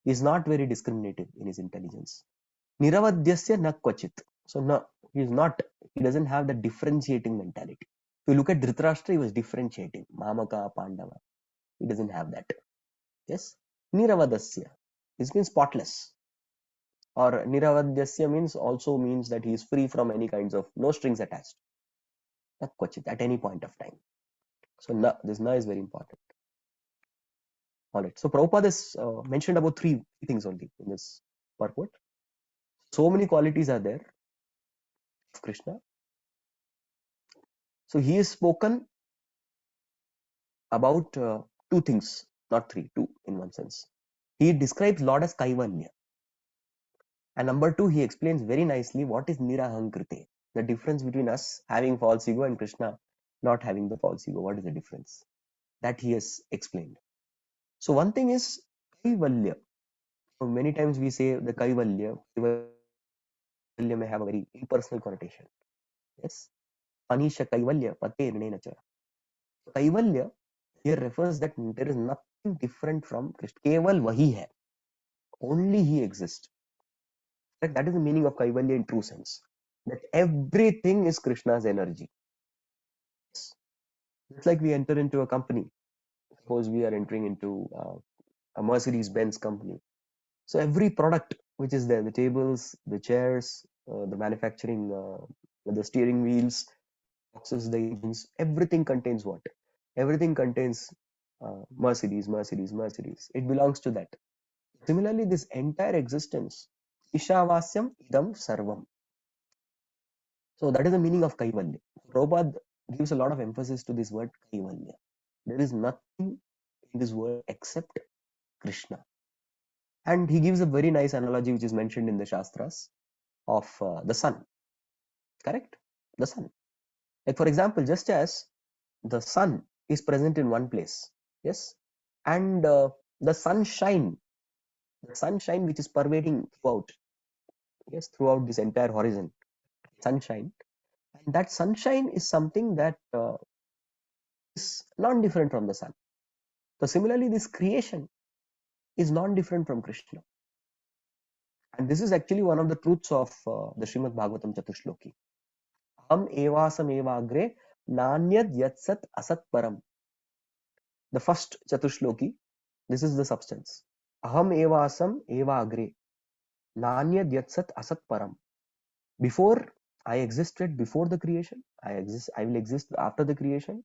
A: is not very discriminative in his intelligence. Niravadyasya na kvachit. So no, he is not, he doesn't have the differentiating mentality. If you look at Dhritarashtra, he was differentiating. Mamaka, Pandava. He doesn't have that. Yes. Niravadasya. This means spotless. Or Niravadyasya means also means that he is free from any kinds of, no strings attached. Na kvachit, at any point of time. So na, this na is very important. Alright. So Prabhupada has mentioned about three things only in this purport. So many qualities are there of Krishna. So he has spoken about two things, not three, two in one sense. He describes Lord as Kaivalya. And number two, he explains very nicely what is Nirahankrite, the difference between us having false ego and Krishna not having the false ego. What is the difference? That he has explained. So one thing is Kaivalya. So many times we say the Kaivalya may have a very impersonal connotation. Yes. Anisha Kaivalya Pate Rnenacha. Kaivalya here refers that there is nothing different from Krishna. Keval Vahi hai. Only he exists. That is the meaning of Kaivalya in true sense. That everything is Krishna's energy. Yes. It's like we enter into a company. Suppose we are entering into a Mercedes-Benz company. So every product which is there, the tables, the chairs, the manufacturing, the steering wheels, boxes, the engines, everything contains what? Everything contains Mercedes, Mercedes, Mercedes. It belongs to that. Similarly, this entire existence, Ishavasyam idam sarvam. So that is the meaning of Kaivalya. Prabhupada gives a lot of emphasis to this word Kaivalya. There is nothing in this world except Krishna. And he gives a very nice analogy which is mentioned in the Shastras of the sun. Correct? The sun. Like for example, just as the sun is present in one place, yes, and the sunshine which is pervading throughout, yes, throughout this entire horizon, sunshine, and that sunshine is something that is non-different from the sun. So similarly, this creation is non-different from Krishna. And this is actually one of the truths of the Srimad Bhagavatam Chatushloki. Aham evasam evagre nanyad yatsat asat param. The first Chatushloki, this is the substance. Aham evasam evagre nanyad yatsat asat param. Before I existed before the creation, I will exist after the creation,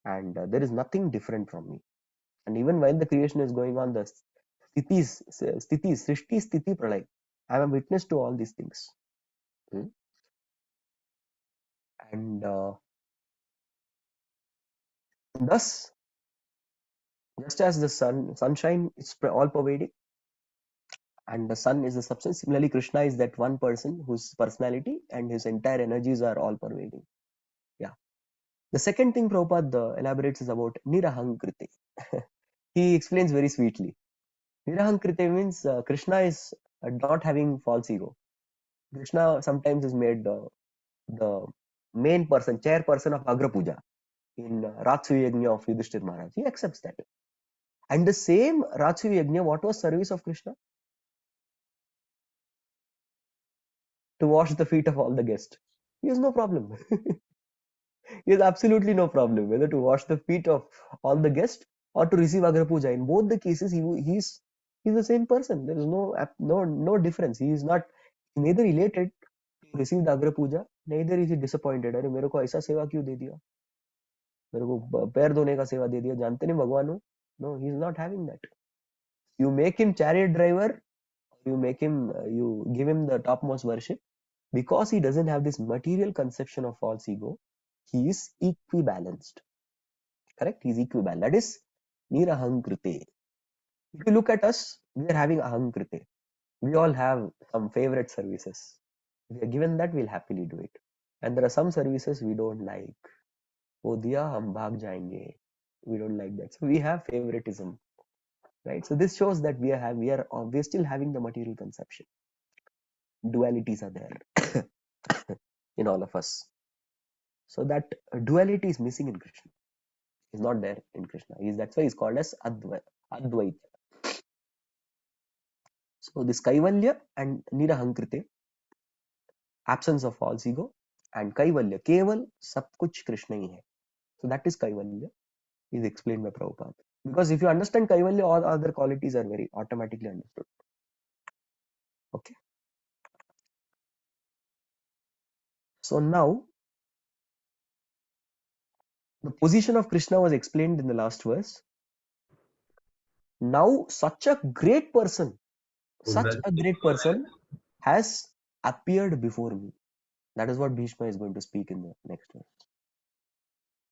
A: and there is nothing different from me. And even while the creation is going on, the sthiti, srishti, sthiti, pralay, I am a witness to all these things. And thus, just as the sunshine is all pervading, and the sun is the substance, similarly Krishna is that one person whose personality and his entire energies are all pervading. Yeah. The second thing Prabhupada elaborates is about Nirahankriti. He explains very sweetly. Nirahankrite means Krishna is not having false ego. Krishna sometimes is made the main person, chairperson of Agra Puja in Ratsu Yajna of Yudhishthir Maharaj. He accepts that. And the same Ratsu Yajna, what was service of Krishna? To wash the feet of all the guests. He has no problem. He has absolutely no problem whether to wash the feet of all the guests or to receive Agra Puja. In both the cases, he's the same person. There is no difference. He is not neither elated to receive the Agra Puja, neither is he disappointed. अरे मेरे को ऐसा सेवा क्यों दे दिया? मेरे को पैर धोने का सेवा दे दिया. जानते नहीं भगवान हो? No, he is not having that. You make him chariot driver, you make him, you give him the topmost worship. Because he doesn't have this material conception of false ego, he is equibalanced. Correct? He is equibalanced. That is Nirahankrite. If you look at us, we are having Ahankrite. We all have some favorite services. If we are given that, we'll happily do it. And there are some services we don't like. Oh diya, hum bhag jayenge. We don't like that. So we have favoritism. Right? So this shows that we are still having the material conception. Dualities are there in all of us. So that duality is missing in Krishna. It's not there in Krishna. That's why he's called as Advaita. So this Kaivalya and Nirahankrite, absence of false ego, and Kaivalya, Keval sab kuch Krishna hi hai. So that is Kaivalya, is explained by Prabhupada. Because if you understand Kaivalya, all other qualities are very automatically understood. Okay. So now, the position of Krishna was explained in the last verse. Now, such a great person has appeared before me. That is what Bhishma is going to speak in the next verse.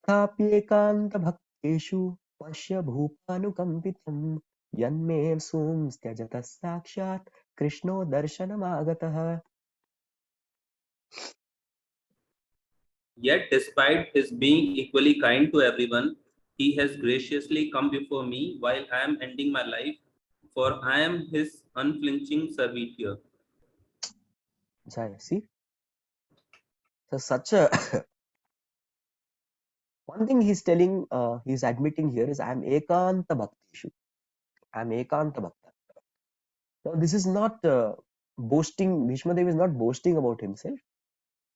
A: Tapyekanta bhakteshu pasya bhupanukampitam yanme sum styajata sakshat Krishno darshanam agatah.
J: Yet, despite his being equally kind to everyone, he has graciously come before me while I am ending my life, for I am his unflinching servitor.
A: See? So such a one thing he's telling, he's admitting here is I am ekanta bhaktishu. I am ekanta bhakta. Now this is not boasting. Bhishma Dev is not boasting about himself.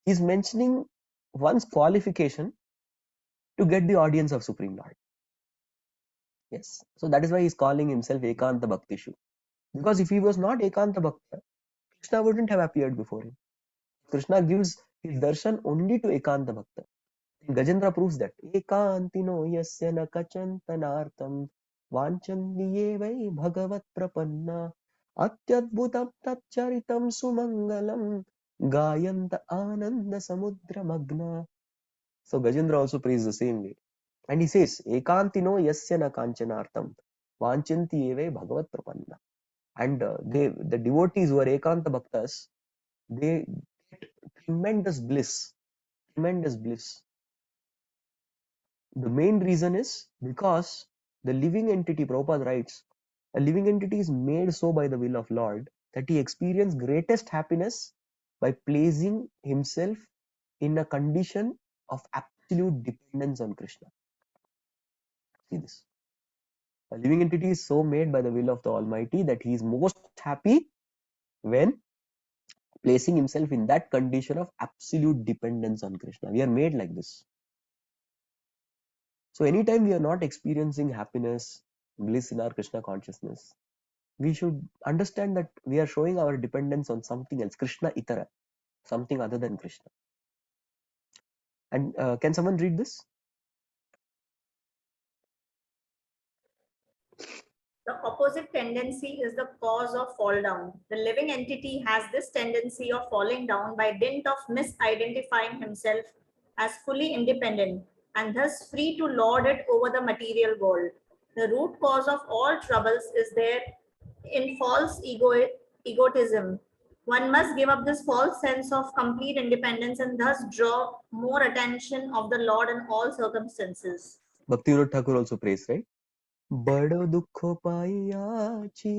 A: He's mentioning one's qualification to get the audience of Supreme Lord. Yes. So that is why he's calling himself ekanta bhaktishu. Because if he was not ekanta bhakta, Krishna wouldn't have appeared before him. Krishna gives his darshan only to ekanta bhakta. Gajendra proves that. Ekantino yasya na kachantanartam vanchandiye vai bhagavat prapanna atyadbhutam tatcharitam sumangalam gayanta ananda samudra magna. So Gajendra also prays the same way. And he says, Ekantino yasya na kanchanartam vanchanti vai bhagavat prapanna. And the devotees who are ekanta bhaktas, they get tremendous bliss. Tremendous bliss. The main reason is because the living entity, Prabhupada writes, a living entity is made so by the will of Lord that he experiences greatest happiness by placing himself in a condition of absolute dependence on Krishna. See this. A living entity is so made by the will of the Almighty that he is most happy when placing himself in that condition of absolute dependence on Krishna. We are made like this. So anytime we are not experiencing happiness, bliss in our Krishna consciousness, we should understand that we are showing our dependence on something else, Krishna Itara, something other than Krishna. And can someone read this?
K: The opposite tendency is the cause of fall down. The living entity has this tendency of falling down by dint of misidentifying himself as fully independent and thus free to lord it over the material world. The root cause of all troubles is there in false egotism. One must give up this false sense of complete independence and thus draw more attention of the Lord in all circumstances.
A: Bhaktivedanta Thakur also prays, right? बड़ दुख पाइयाची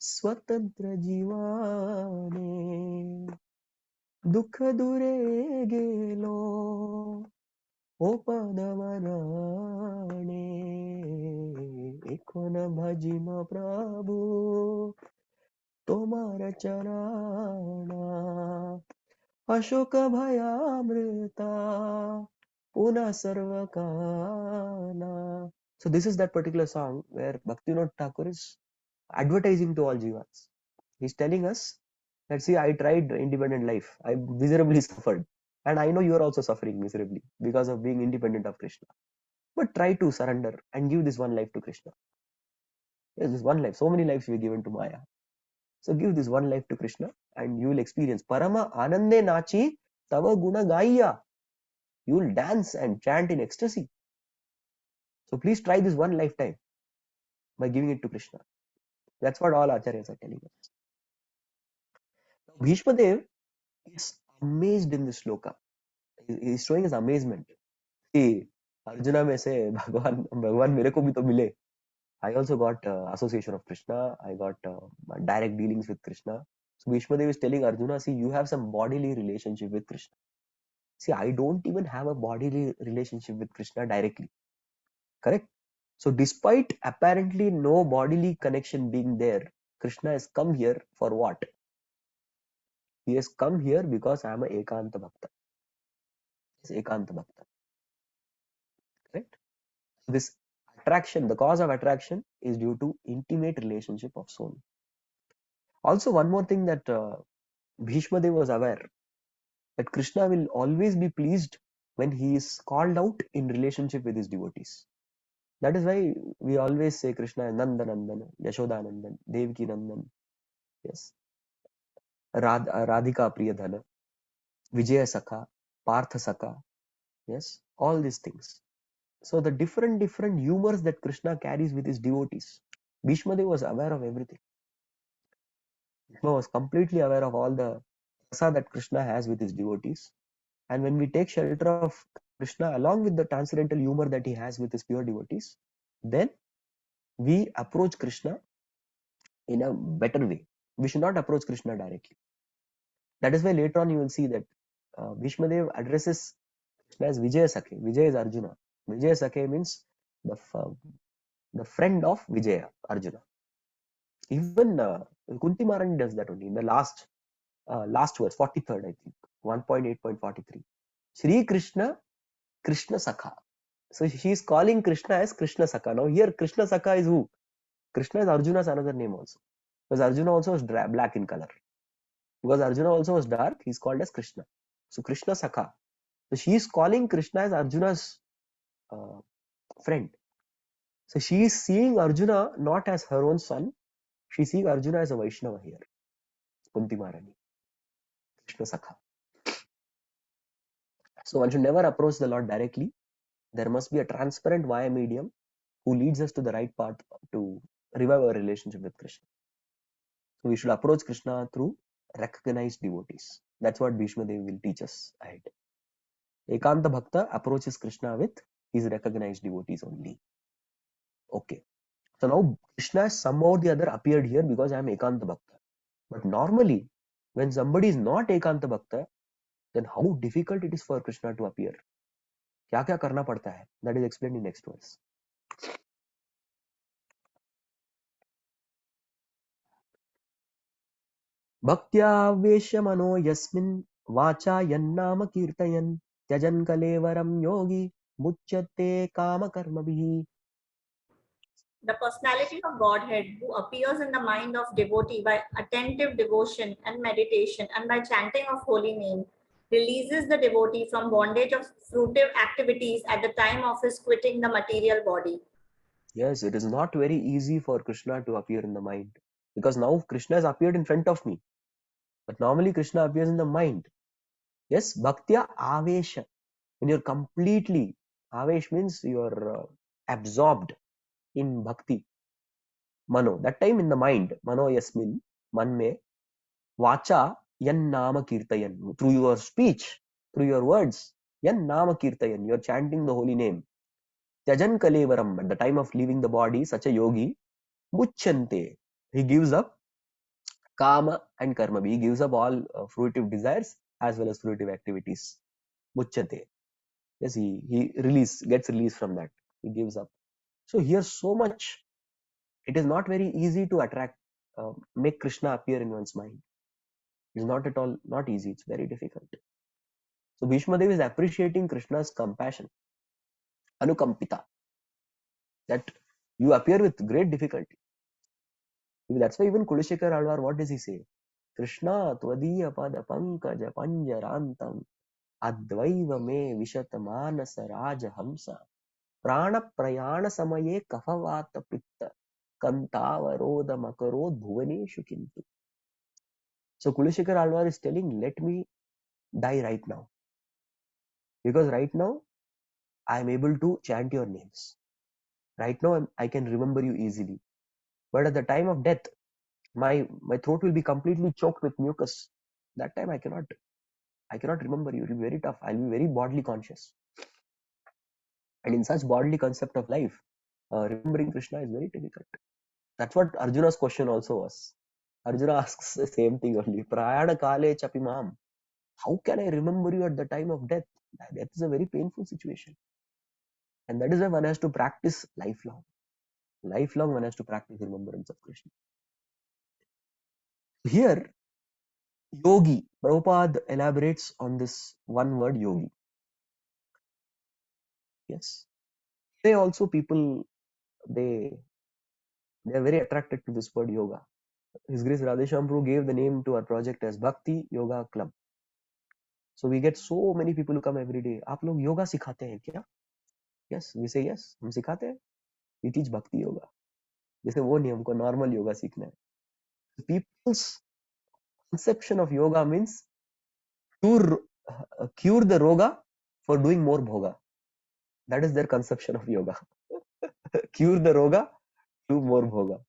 A: स्वतंत्र जीवाने दुख दूरे गेलो ओ पदमराणे एकोन भजिन प्रभु तोमार चरणा अशोक भयामृता पुनः सर्व काना. So this is that particular song where Bhaktivinoda Thakur is advertising to all jivas. He's telling us that, see, I tried independent life. I miserably suffered. And I know you are also suffering miserably because of being independent of Krishna. But try to surrender and give this one life to Krishna. Yes, this one life. So many lives we given to Maya. So give this one life to Krishna and you will experience Parama Anande Nachi Tava Guna Gaya. You will dance and chant in ecstasy. So please try this one lifetime by giving it to Krishna. That's what all acharyas are telling us. Now, Bhishma Dev is amazed in this sloka. He is showing his amazement. See, Arjuna may say, Bhagwan mere ko bhi to mile. I also got association of Krishna. I got direct dealings with Krishna. So Bhishma Dev is telling Arjuna, see, you have some bodily relationship with Krishna. See, I don't even have a bodily relationship with Krishna directly. Correct? So despite apparently no bodily connection being there, Krishna has come here for what? He has come here because I am a Ekanta Bhakta. He is Ekanta Bhakta. Correct? This attraction, the cause of attraction is due to intimate relationship of soul. Also, one more thing that Bhishma Dev was aware, that Krishna will always be pleased when he is called out in relationship with his devotees. That is why we always say Krishna is Nanda Nandan, Yashoda Nandan, Devaki Nandan, yes, Radhika Priyadhana, Vijaya Sakha, Partha Sakha, yes, all these things. So the different humors that Krishna carries with his devotees, Bhishma Dev was aware of everything. Bhishma was completely aware of all the rasa that Krishna has with his devotees. And when we take shelter of Krishna along with the transcendental humor that he has with his pure devotees, then we approach Krishna in a better way. We should not approach Krishna directly. That is why later on you will see that Bhishma Dev addresses Krishna as Vijaya Sakhe. Vijaya is Arjuna. Vijaya Sakhe means the friend of Vijaya, Arjuna. Even Kunti Maharani does that only in the last verse, 43rd, I think, 1.8.43. Shri Krishna, Krishna Sakha. So she is calling Krishna as Krishna Sakha. Now here Krishna Sakha is who? Krishna is Arjuna's another name also. Because Arjuna also was black in color. Because Arjuna also was dark, he is called as Krishna. So Krishna Sakha. So she is calling Krishna as Arjuna's friend. So she is seeing Arjuna not as her own son. She is seeing Arjuna as a Vaishnava here. Kunti Maharani. Krishna Sakha. So one should never approach the Lord directly. There must be a transparent via medium who leads us to the right path to revive our relationship with Krishna. So we should approach Krishna through recognized devotees. That's what Bhishma Dev will teach us ahead. Ekanta Bhakta approaches Krishna with his recognized devotees only. Okay. So now Krishna somehow or the other appeared here because I am Ekanta Bhakta. But normally, when somebody is not Ekanta Bhakta, then how difficult it is for Krishna to appear. क्या क्या करना पड़ता है? That is explained in next verse. भक्त्यावेश्य मनो यस्मिन् वाचा यन्नाम कीर्तयन् त्यजन् कलेवरं योगी मुच्यते काम कर्मभिः.
K: The personality of Godhead who appears in the mind of devotee by attentive devotion and meditation and by chanting of holy name releases the devotee from bondage of fruitive activities at the time of his quitting the material body.
A: Yes, it is not very easy for Krishna to appear in the mind because now Krishna has appeared in front of me. But normally Krishna appears in the mind. Yes, bhaktya avesha. When you're completely, avesh means you're absorbed in bhakti. Mano, that time in the mind. Mano yasmin, man me, vacha yan nama kirtayan. Through your speech, through your words, yan nama kirtayan. You're chanting the holy name. Tyajan Kalevaram, at the time of leaving the body, such a yogi, Muchante, he gives up Kama and Karma. He gives up all fruitive desires as well as fruitive activities. Muchante. Yes, he gets released from that. He gives up. So here so much, it is not very easy to make Krishna appear in one's mind. It's not at all, not easy. It's very difficult. So Bhishma Dev is appreciating Krishna's compassion, Anukampita, that you appear with great difficulty. That's why even Kulishekar Alvar, what does he say? Krishna tvadiya pada pankaja panjarantam advaiva me vishata manasa raja hamsa prana prayana samaye kafavata pitta kantavaroda makarod bhuvaneshu kintu. So Kulishekar Alvar is telling, let me die right now. Because right now, I am able to chant your names. Right now, I can remember you easily. But at the time of death, my throat will be completely choked with mucus. That time I cannot remember you. It will be very tough. I'll be very bodily conscious. And in such bodily concept of life, remembering Krishna is very difficult. That's what Arjuna's question also was. Arjuna asks the same thing only. Prayana kale chapimam. How can I remember you at the time of death? Death is a very painful situation. And that is why one has to practice lifelong. Lifelong one has to practice remembrance of Krishna. Here, yogi, Prabhupada elaborates on this one word yogi. Yes. They also people, they are very attracted to this word yoga. His Grace Radheshyam Prabhu gave the name to our project as Bhakti Yoga Club. So we get so many people who come every day. आप लोग yoga सिखाते हैं क्या? Yes, we say yes. हम सिखाते हैं. We teach Bhakti Yoga. जैसे वो नहीं हमको normal yoga सीखना है. People's conception of yoga means cure the roga for doing more bhoga. That is their conception of yoga. Cure the roga, do more bhoga.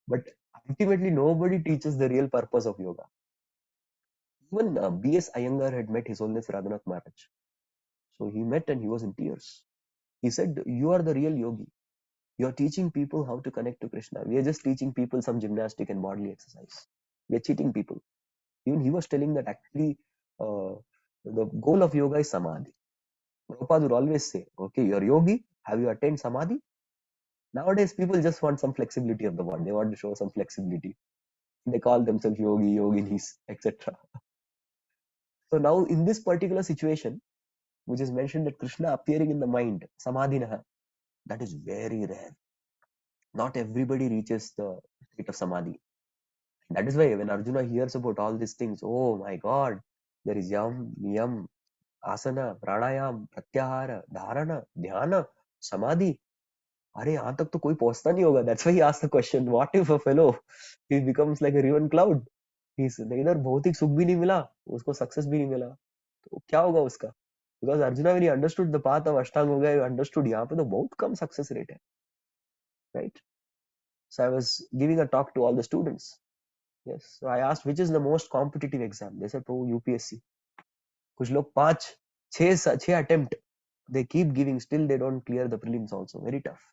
A: But ultimately, nobody teaches the real purpose of yoga. Even B.S. Iyengar had met His Holiness Radhanath Maharaj. So he met and he was in tears. He said, you are the real yogi. You are teaching people how to connect to Krishna. We are just teaching people some gymnastic and bodily exercise. We are cheating people. Even he was telling that actually the goal of yoga is samadhi. Prabhupada would always say, okay, you're yogi. Have you attained samadhi? Nowadays, people just want some flexibility of the body. They want to show some flexibility. They call themselves yogi, yoginis, etc. So now in this particular situation, which is mentioned that Krishna appearing in the mind, samadhinaha, that is very rare. Not everybody reaches the state of samadhi. That is why when Arjuna hears about all these things, oh my God, there is yam, niyam, asana, pranayam, pratyahara, dharana, dhyana, samadhi. अरे यहाँ तक तो कोई पहुंचता नहीं होगा. That's why he asked the question, what if a fellow, he becomes like a riven cloud? He's इधर भौतिक सुख भी नहीं मिला, उसको सक्सेस भी नहीं मिला, तो क्या होगा उसका? Because Arjuna, when he understood the path of Ashtanga Yoga, he understood यहाँ पे तो बहुत कम success rate है, right? So I was giving a talk to all the students. Yes. So I asked, which is the most competitive exam? They said, "Oh, UPSC." कुछ लोग 5-6 attempt, they keep giving, still they don't clear the prelims also. Very tough.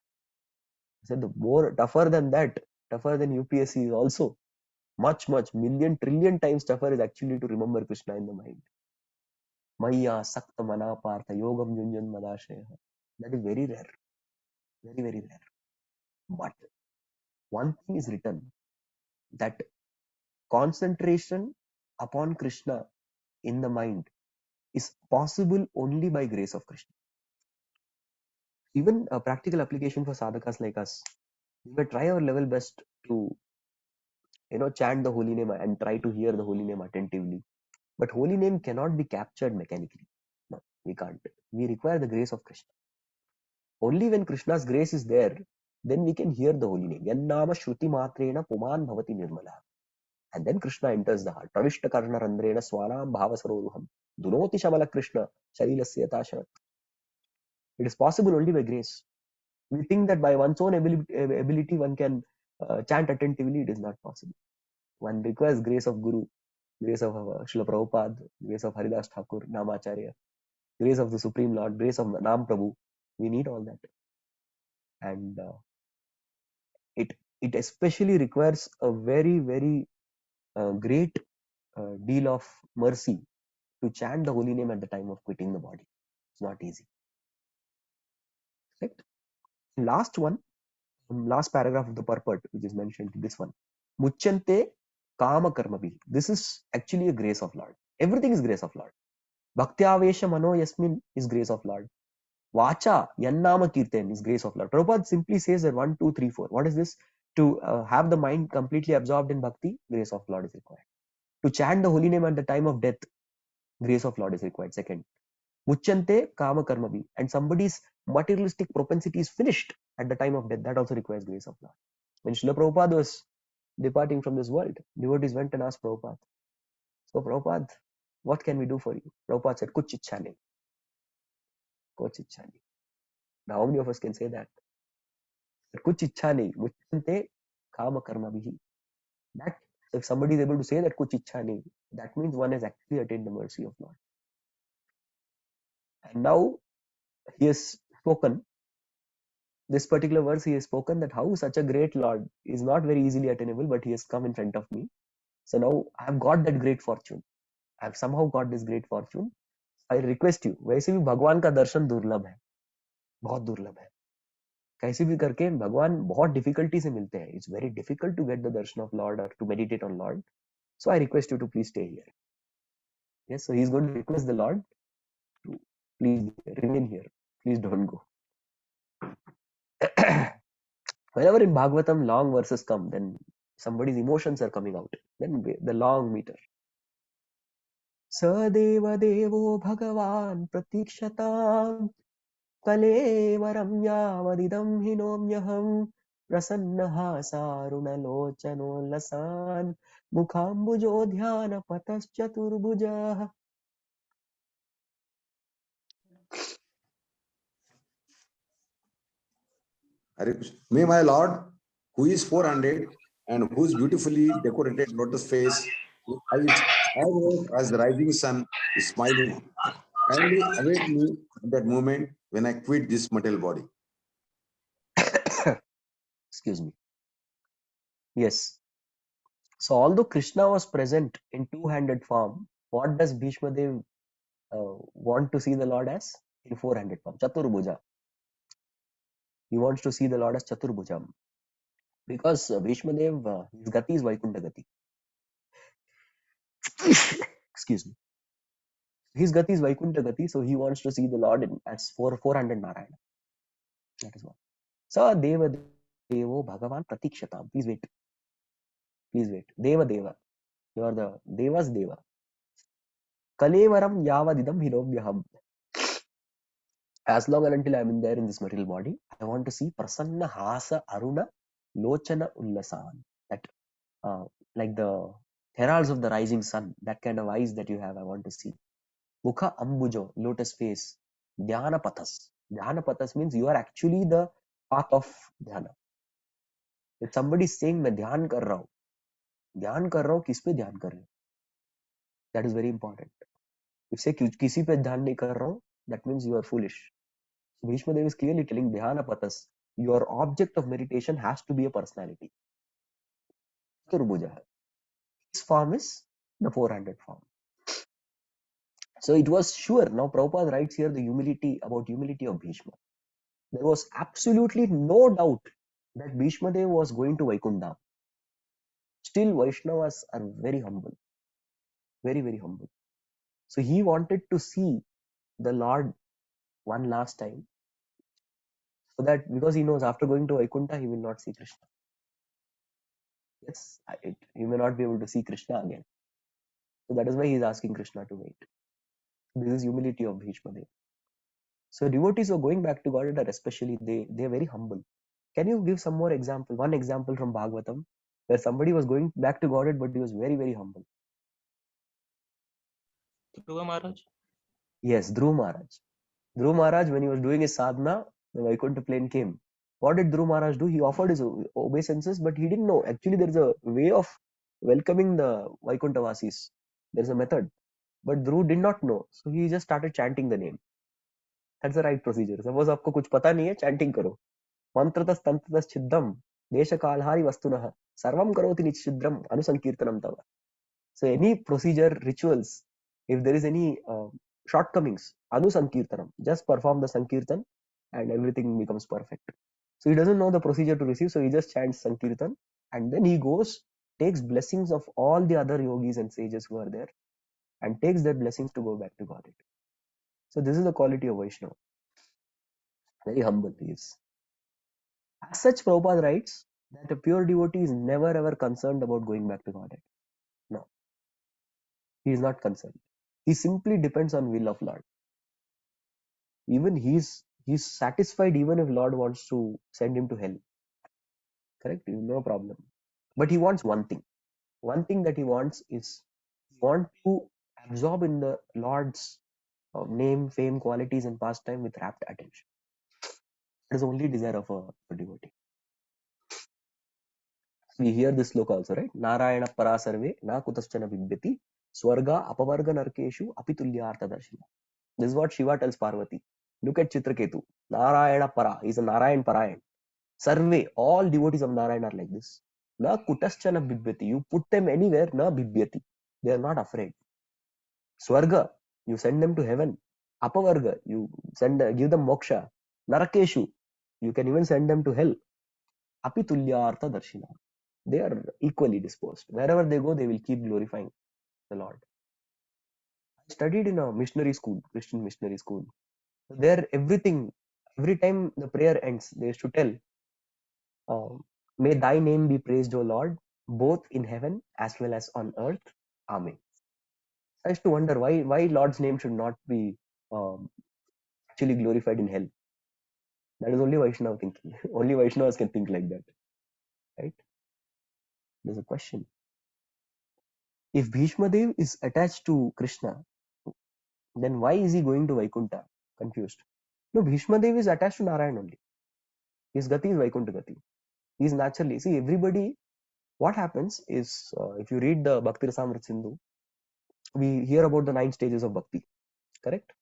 A: I said, the more tougher than that, tougher than UPSC is also much, million, trillion times tougher is actually to remember Krishna in the mind. Maya sakta mana partha yogam yunjan madashaya. That is very rare. Very, very rare. But one thing is written, that concentration upon Krishna in the mind is possible only by grace of Krishna. Even a practical application for sadhakas like us, we may try our level best to chant the holy name and try to hear the holy name attentively. But holy name cannot be captured mechanically. No, we can't. We require the grace of Krishna. Only when Krishna's grace is there, then we can hear the holy name. Yannama shruti matrena puman bhavati nirmala. And then Krishna enters the heart. Pravishta karna randrena swanam bhavasaroruham. Dunoti shamala Krishna sharilasya tasharat. It is possible only by grace. We think that by one's own ability one can chant attentively. It is not possible. One requires grace of Guru, grace of Srila Prabhupada, grace of Haridas Thakur, Namacharya, grace of the Supreme Lord, grace of Nam Prabhu. We need all that. and it especially requires a very great deal of mercy to chant the holy name at the time of quitting the body. It's not easy. Right? Last one, last paragraph of the purport, which is mentioned, this one. Muchante kama karmabi. This is actually a grace of Lord. Everything is grace of Lord. Bhaktyavesha mano yasmin is grace of Lord. Vacha yannama kirtan is grace of Lord. Prabhupada simply says that 1, 2, 3, 4. What is this? To have the mind completely absorbed in bhakti, grace of Lord is required. To chant the holy name at the time of death, grace of Lord is required. Second, muchante kama karmabi, and somebody's materialistic propensity is finished at the time of death, that also requires grace of Lord. When Srila Prabhupada was departing from this world, devotees went and asked Prabhupada, so Prabhupada, what can we do for you? Prabhupada said, kuch ichha nahi. Kuch ichha nahi. Now how many of us can say that? Kuch ichha nahi, muchante kama karmabihi. That, if somebody is able to say that kuch ichha nahi, that means one has actually attained the mercy of Lord. And now he has spoken this particular verse. He has spoken that how such a great Lord is not very easily attainable, but he has come in front of me. So now I have got that great fortune. I have somehow got this great fortune. I request you, वैसे भी भगवान का दर्शन दुर्लभ है, बहुत दुर्लभ है. कैसे भी करके भगवान बहुत डिफिकल्टी से मिलते हैं. It's very difficult to get the darshan of Lord or to meditate on Lord. So I request you to please stay here. Yes, so he is going to request the Lord to please remain here. Please don't go. Whenever in Bhagavatam long verses come, then somebody's emotions are coming out. Then the long meter. Sadeva Devo Bhagavan Pratikshata Kalevaram Yavadidam Hinomyaham Prasannaha Sarunalochano Lasan Mukhambujo Dhyana Pataschaturbuja.
C: May my Lord, who is 400 and whose beautifully decorated lotus face, eyes as the rising sun, is smiling, kindly await me at that moment when I quit this material body.
A: Excuse me. Yes. So although Krishna was present in two-handed form, what does Bhishma Dev want to see the Lord as? In four-handed form, Chaturbuja. He wants to see the Lord as Chaturbhujam. Because Bhishma Dev, his gati is Vaikuntha gati. Excuse me. His gati is Vaikuntha gati, so he wants to see the Lord as 400 Narayana. That is one. Sa Deva Devo Bhagavan Pratikshatam. Please wait. Please wait. Deva Deva. You are the Devas Deva. Kalevaram Yavadidam Hinomyaham. As long and until I am in there in this material body, I want to see Prasanna Hasa Aruna Lochana Ullasan. That like the heralds of the rising sun, that kind of eyes that you have, I want to see. Mukha Ambujo, lotus face. Dhyana Pathas. Dhyana Pathas means you are actually the path of Dhyana. If somebody is saying, मैं ध्यान कर रहा हूँ, किस पे ध्यान कर रहे हो? That is very important. If say किसी पे ध्यान नहीं कर रहा हूँ, that means you are foolish. Bhishma Dev is clearly telling Dhyana Pathas, your object of meditation has to be a personality. Turbuja. His form is the 400 form. So it was sure. Now Prabhupada writes here the humility of Bhishma. There was absolutely no doubt that Bhishma Dev was going to Vaikuntham. Still Vaishnavas are very humble. Very, very humble. So he wanted to see the Lord one last time. So that because he knows after going to Vaikuntha, he will not see Krishna. Yes, he may not be able to see Krishna again. So that is why he is asking Krishna to wait. This is humility of Bhishma Dev. So devotees who are going back to Godhead are especially, they are very humble. Can you give some more example? One example from Bhagavatam where somebody was going back to Godhead but he was very, very humble.
B: Dhruva Maharaj?
A: Yes, Dhruva Maharaj. Dhruva Maharaj, when he was doing his sadhana, the Vaikuntha plane came. What did Dhruva Maharaj do? He offered his obeisances, but he didn't know. Actually, there is a way of welcoming the Vaikuntha Vasis. There is a method. But Dhruv did not know. So he just started chanting the name. That's the right procedure. Suppose आपको कुछ पता नहीं है, chanting करो. Mantratas tantratas chiddam desha kalhari vastunah sarvam karoti nichidram anusankirtanam tava. So any procedure, rituals, if there is any shortcomings, anusankirtanam, just perform the sankirtan and everything becomes perfect. So he doesn't know the procedure to receive, so he just chants sankirtan and then he goes, takes blessings of all the other yogis and sages who are there and takes their blessings to go back to Godhead. So this is the quality of Vaishnava. Very humble he is. As such, Prabhupada writes that a pure devotee is never ever concerned about going back to Godhead. No, he is not concerned. He simply depends on will of Lord. Even he's satisfied even if Lord wants to send him to hell. Correct? No problem. But he wants one thing. One thing that he wants is want to absorb in the Lord's name, fame, qualities, and pastime with rapt attention. That is the only desire of a devotee. We hear this sloka also, right? Narayana parasarve na kutaschana bibyati swarga apavarga narkeshu apitulyartha darshina. This is what Shiva tells Parvati. Look at Chitraketu. Narayana para. He is a Narayan Parayan. Sarve, all devotees of Narayan are like this. Na kutaschana bibyati. You put them anywhere, na bibyati. They are not afraid. Swarga, you send them to heaven. Apavarga, you give them moksha. Narakeshu, you can even send them to hell. Apitulyartha darshina. They are equally disposed. Wherever they go, they will keep glorifying the Lord. I studied in a missionary school, Christian missionary school. There, every time the prayer ends, they used to tell, may thy name be praised, O Lord, both in heaven as well as on earth. Amen. I used to wonder why Lord's name should not be actually glorified in hell. That is only Vaishnava thinking. Only Vaishnavas can think like that. Right? There's a question. If Bhishma Dev is attached to Krishna, then why is he going to Vaikuntha? Confused. No, Bhishma Dev is attached to Narayan only. His Gati is Vaikuntha Gati. He is naturally, see, everybody, what happens is, if you read the Bhakti Rasamrita Sindhu, we hear about the 9 stages of Bhakti, correct?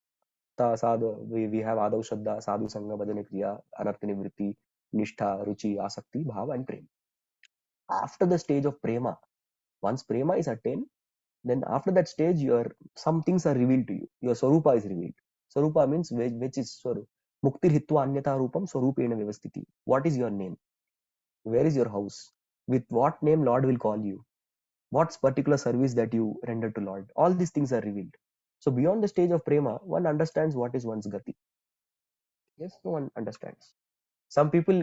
A: We have Adav Shraddha, Sadhu Sangha, Bhajana Kriya, Anartha Nivritti, Nishtha, Ruchi, Asakti, Bhava and Prema. After the stage of Prema, once Prema is attained, then after that stage, some things are revealed to you. Your Swarupa is revealed. Swarupa means which is Swarupa. Muktir Hitva Anyatha Rupam Swarupena Vyavastiti. What is your name? Where is your house? With what name Lord will call you? What's particular service that you render to Lord? All these things are revealed. So beyond the stage of Prema, one understands what is one's Gati. Yes, no one understands. Some people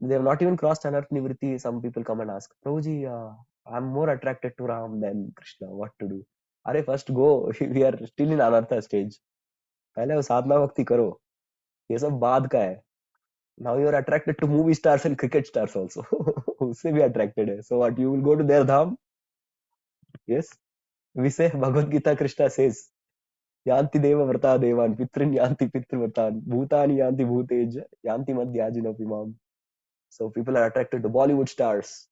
A: they have not even crossed Anartha Nivritti. Some people come and ask, Prabhuji, I'm more attracted to Ram than Krishna. What to do? Are first go. We are still in Anartha stage. पहले वो साधना भक्ति करो. ये सब बाद का है. Now you are attracted to movie stars and cricket stars also. उससे भी attracted है. So what, you will go to their dham? Yes. We say Bhagavad Gita, Krishna says, Yanti deva vrta devan, pitrin yanti pitrivrtan, bhutani yanti bhuteja, yanti madhyajina pimam. So people are attracted to Bollywood stars.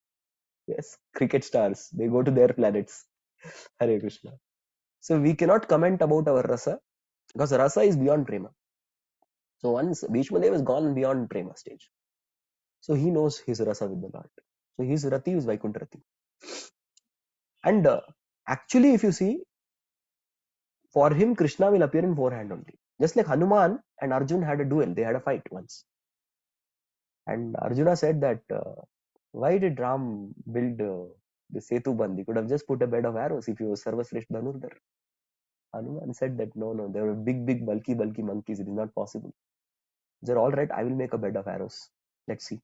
A: Yes, cricket stars. They go to their planets. Hare Krishna. So we cannot comment about our rasa because rasa is beyond prema. So once Bhishma Dev has gone beyond prema stage, so he knows his rasa with the Lord. So his rati is Vaikuntha rati. And actually, if you see, for him, Krishna will appear in 4 hands only. Just like Hanuman and Arjun had a duel, they had a fight once. And Arjuna said that, why did Ram build the Setu Bandh? He could have just put a bed of arrows if he was Sarvasreshth Dhanurdhar. Hanuman said that no, there were big, bulky monkeys. It is not possible. They're all right. I will make a bed of arrows. Let's see.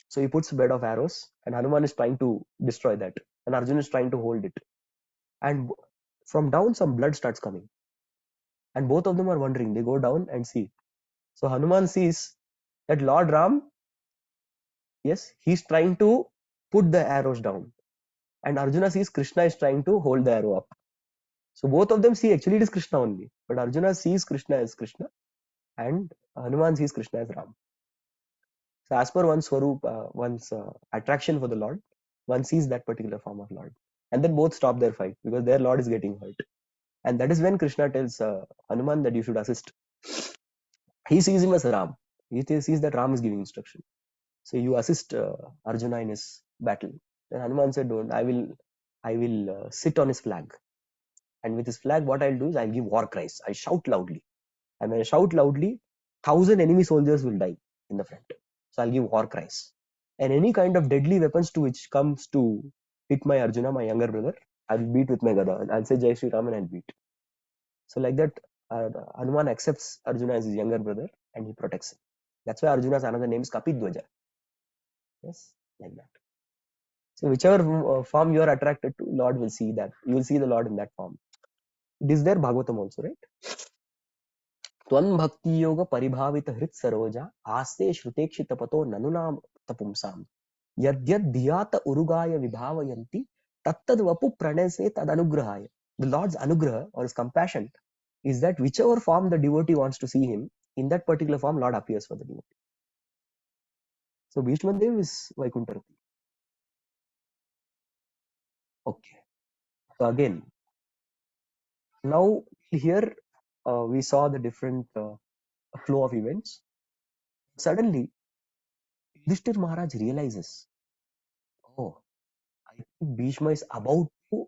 A: So he puts a bed of arrows, and Hanuman is trying to destroy that, and Arjun is trying to hold it. And from down, some blood starts coming, and both of them are wondering. They go down and see. So Hanuman sees that Lord Ram, yes, he's trying to put the arrows down, and Arjuna sees Krishna is trying to hold the arrow up. So both of them see actually it is Krishna only, but Arjuna sees Krishna as Krishna, and Hanuman sees Krishna as Ram. So as per one's swarup, one's attraction for the Lord, one sees that particular form of Lord, and then both stop their fight because their Lord is getting hurt, and that is when Krishna tells Hanuman that you should assist. He sees him as Ram. He sees that Ram is giving instruction. So you assist Arjuna in his battle. Then Hanuman said, "Don't. I will sit on his flag, and with his flag, what I'll do is I'll give war cries. I shout loudly, and when I shout loudly, 1,000 enemy soldiers will die in the front. So I'll give war cries, and any kind of deadly weapons to which comes to hit my Arjuna, my younger brother, I'll beat with my gada. I'll say Jai Shri Ram and I'll beat." So like that, Hanuman accepts Arjuna as his younger brother and he protects him. That's why Arjuna's another name is Kapidwaja. Yes, like that. So whichever form you are attracted to, Lord will see that. You will see the Lord in that form. It is there Bhagavatam also, right? Tvam bhakti yoga paribhavita hrit saroja aste shrutekshita pato nanunam tapumsam yadyad dhyata urugaya vibhavayanti tattad vapu pranase tad anugrahaya. The Lord's anugraha or his compassion is that whichever form the devotee wants to see him, in that particular form, Lord appears for the devotee. So Bhishma Dev is Vaikuntha. Okay. So again, now here we saw the different flow of events. Suddenly, Yudhishthir Maharaj realizes, oh, I think Bhishma is about to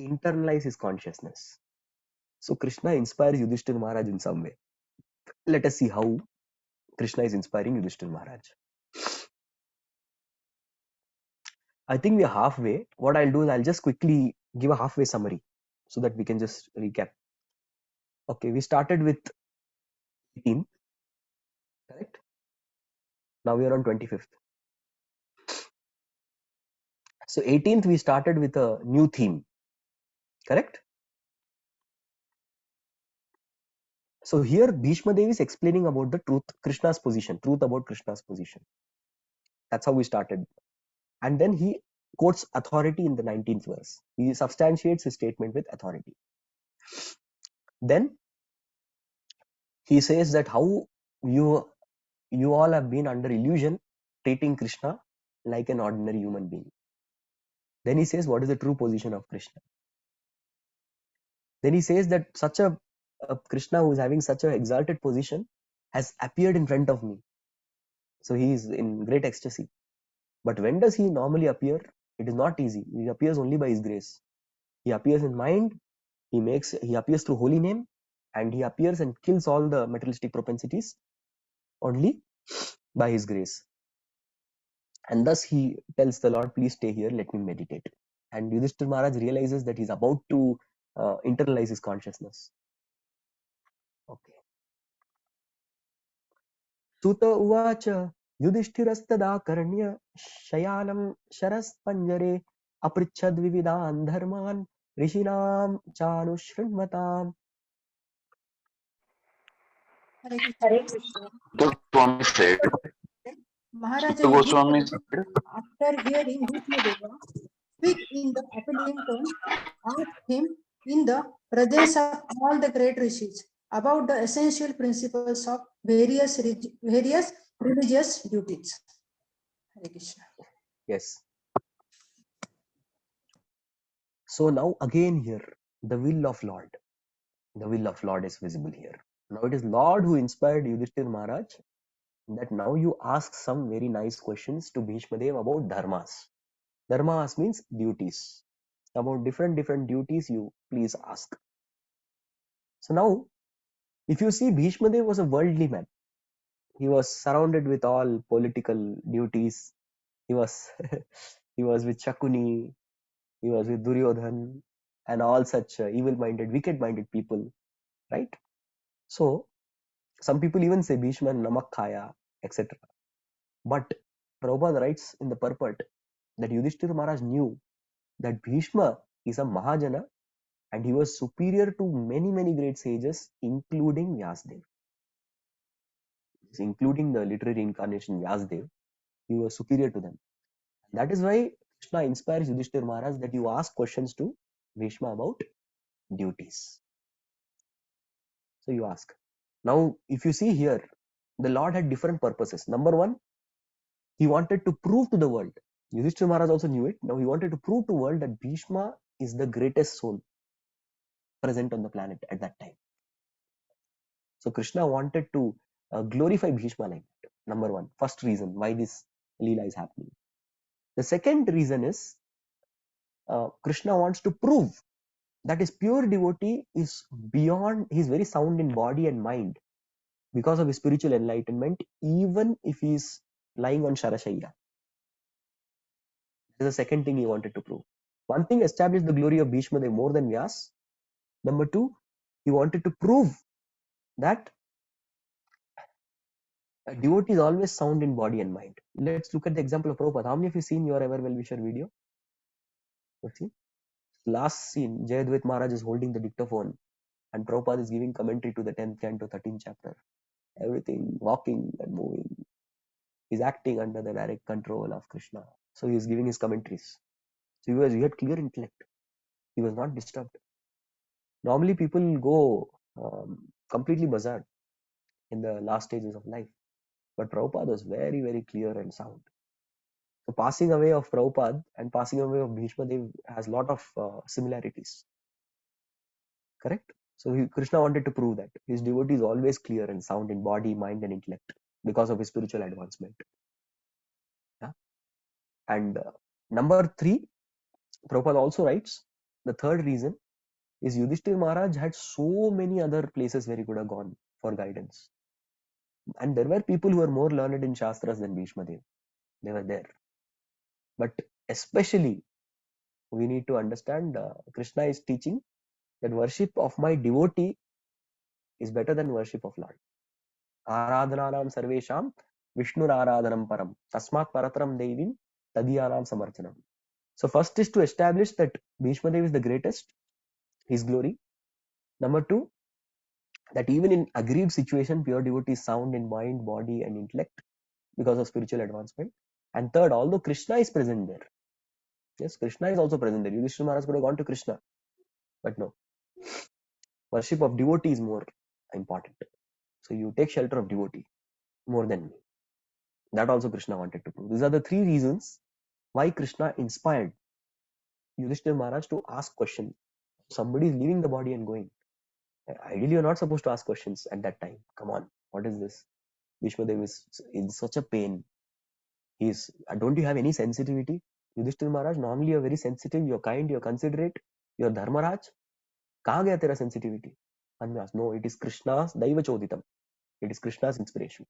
A: internalize his consciousness. So Krishna inspires Yudhishthir Maharaj in some way. Let us see how Krishna is inspiring Yudhishthir Maharaj. I think we are halfway. What I'll do is I'll just quickly give a halfway summary so that we can just recap. Okay, we started with 18th, correct? Now we are on 25th. So 18th we started with a new theme, correct? So here Bhishma Dev is explaining about the truth, Krishna's position, truth about Krishna's position. That's how we started. And then he quotes authority in the 19th verse. He substantiates his statement with authority. Then he says that how you all have been under illusion, treating Krishna like an ordinary human being. Then he says, what is the true position of Krishna? Then he says that such a Krishna who is having such an exalted position has appeared in front of me. So he is in great ecstasy. But when does he normally appear? It is not easy. He appears only by his grace. He appears in mind, he appears through holy name, and he appears and kills all the materialistic propensities only by his grace. And thus he tells the Lord, please stay here, let me meditate. And Yudhishthira Maharaj realizes that he's about to internalize his consciousness. Okay. Suta uvacha Yudhishthirastada karanya shayanam sharas panjare aprichad vividan dharman rishinam chanushrinmatam.
L: Goswami said,
M: Maharaja
L: Goswami
M: Yudhishthira,
L: said,
M: after hearing Bhishmadeva speak in the appealing tone, asked him in the presence of all the great rishis about the essential principles of various religious duties. Hare Krishna.
A: Yes. So now again here, the will of Lord. The will of Lord is visible here. Now it is Lord who inspired Yudhishthira Maharaj that now you ask some very nice questions to Bhishma Dev about dharmas. Dharmas means duties. About different duties you please ask. So now, if you see, Bhishma Dev was a worldly man. He was surrounded with all political duties. He was he was with Shakuni, he was with Duryodhan, and all such evil-minded, wicked-minded people, right? So some people even say Bhishma namak khaya, etc. But Prabhupada writes in the purport that Yudhishthira Maharaj knew that Bhishma is a Mahajana and he was superior to many great sages, including Vyasdev. Including the literary incarnation Vyasdev, he was superior to them. That is why Krishna inspires Yudhishthira Maharaj that you ask questions to Bhishma about duties. So you ask. Now, if you see here, the Lord had different purposes. Number one, he wanted to prove to the world. Yudhishthira Maharaj also knew it. Now he wanted to prove to the world that Bhishma is the greatest soul present on the planet at that time. So Krishna wanted to glorify Bhishma like that. Number one, first reason why this Leela is happening. The second reason is Krishna wants to prove that his pure devotee is beyond, he's very sound in body and mind because of his spiritual enlightenment, even if he's lying on Sharashaya. This is the second thing he wanted to prove. One thing, establish the glory of Bhishma Dev more than Vyas. Number two, he wanted to prove that a devotee is always sound in body and mind. Let's look at the example of Prabhupada. How many of you seen your Ever Well-Wisher video? Let's see. Last scene, Jayadvaita Maharaj is holding the dictaphone and Prabhupada is giving commentary to the 10th canto, 13th chapter. Everything, walking and moving. He's acting under the direct control of Krishna. So he's giving his commentaries. So he had clear intellect. He was not disturbed. Normally people go completely bizarre in the last stages of life. But Prabhupada was very, very clear and sound. So passing away of Prabhupada and passing away of Bhishma Dev has a lot of similarities. Correct? So Krishna wanted to prove that his devotee is always clear and sound in body, mind and intellect because of his spiritual advancement. Yeah? And number three, Prabhupada also writes, the third reason is Yudhishthir Maharaj had so many other places where he could have gone for guidance. And there were people who were more learned in Shastras than Bhishma Dev. They were there. But especially, we need to understand Krishna is teaching that worship of my devotee is better than worship of Lord. Aradhananam sarvesham Vishnur aradhanam param tasmat parataram devim tadiyanam samarchanam. So first is to establish that Bhishma Dev is the greatest, his glory. Number two, that even in agreed situation, pure devotee is sound in mind, body and intellect because of spiritual advancement. And third, although Krishna is present there, yes, Krishna is also present there. Yudhishthira Maharaj could have gone to Krishna, but no. Worship of devotee is more important. So you take shelter of devotee more than me. That also Krishna wanted to prove. These are the three reasons why Krishna inspired Yudhishthira Maharaj to ask questions. Somebody is leaving the body and going. Ideally, you're not supposed to ask questions at that time. Come on, what is this? Bhishma Dev is in such a pain. Don't you have any sensitivity? Yudhishthira Maharaj, normally you're very sensitive, you're kind, you're considerate, you're Dharmaraj. Kahan gaya tera sensitivity? And we ask, no, it is Krishna's Daiva Choditam. It is Krishna's inspiration.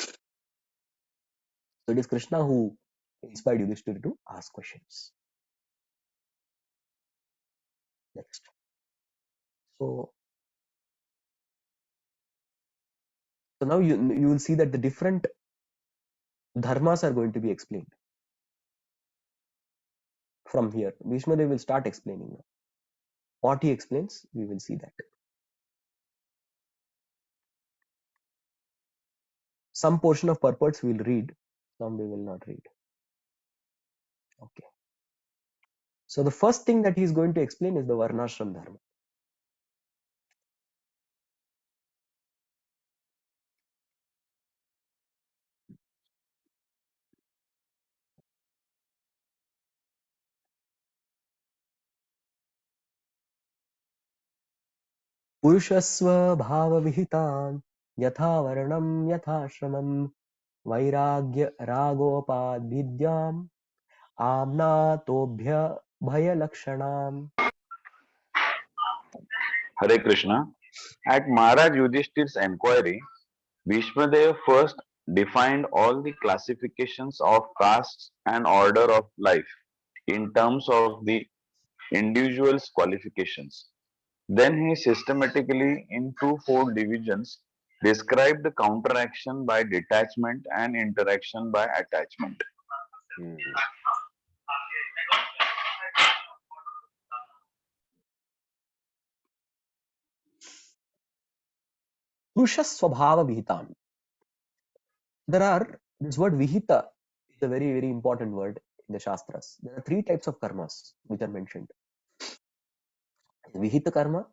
A: So it is Krishna who inspired Yudhishthira to ask questions. Next. So now you will see that the different dharmas are going to be explained. From here, Bhishma Dev will start explaining now. What he explains, we will see that. Some portion of purports we will read, some we will not read. Okay. So the first thing that he is going to explain is the Varnashram Dharma. Purushasva bhava vihitan yatha varnam yatha shramam vairagya ragopad vidyam amna tobhya bhaya lakshanam.
L: Hare Krishna. At Maharaj Yudhishthir's inquiry, Bhishmadev first defined all the classifications of castes and order of life in terms of the individual's qualifications. Then he systematically, in twofold divisions, described the counteraction by detachment and interaction by attachment.
A: Purusha Swabhava Vihitan. This word Vihita is a very, very important word in the Shastras. There are three types of karmas which are mentioned. Vihita karma,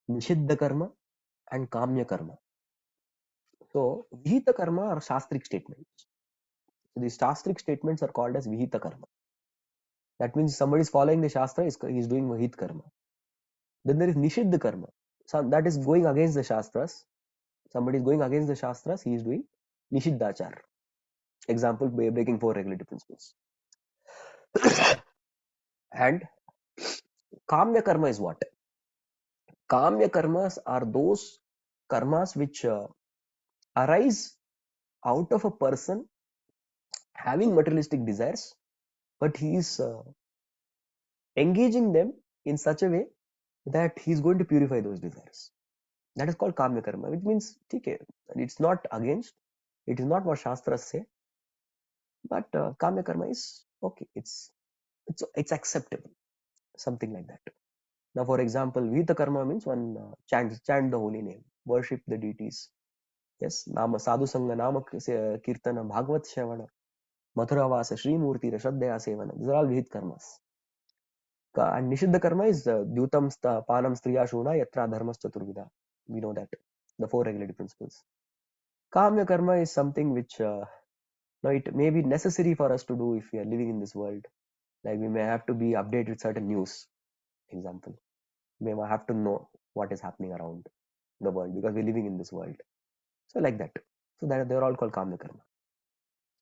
A: Nishiddha karma and Kamya karma. So Vihita karma are Shastric statements. So these Shastric statements are called as Vihita karma. That means somebody is following the Shastra, he is doing Vihita karma. Then there is Nishiddha karma. So that is going against the Shastras. Somebody is going against the Shastras, he is doing Nishiddachar. Example, breaking 4 regulative principles. And Kamya karma is what? Kamya karmas are those karmas which arise out of a person having materialistic desires, but he is engaging them in such a way that he is going to purify those desires. That is called Kamya karma, which means okay, it's not against, it is not what Shastras say, but Kamya karma is okay, it's acceptable, something like that. Now, for example, Vihita karma means one chant the holy name, worship the deities. Yes, Nama Sadhu Sangha, Nama Kirtana, Bhagavad Shavana, Mathura Vasa, Sri Murti, Shraddhaya Sevana. These are all Vihit karmas. And Nishiddha karma is Dyutam Panam Striya Shuna Yatra Dharmas Chaturvida. We know that, the 4 regulative principles. Kamya karma is something which it may be necessary for us to do if we are living in this world. Like we may have to be updated with certain news, example. We may have to know what is happening around the world because we're living in this world. So like that. So that they're all called Kamya karma.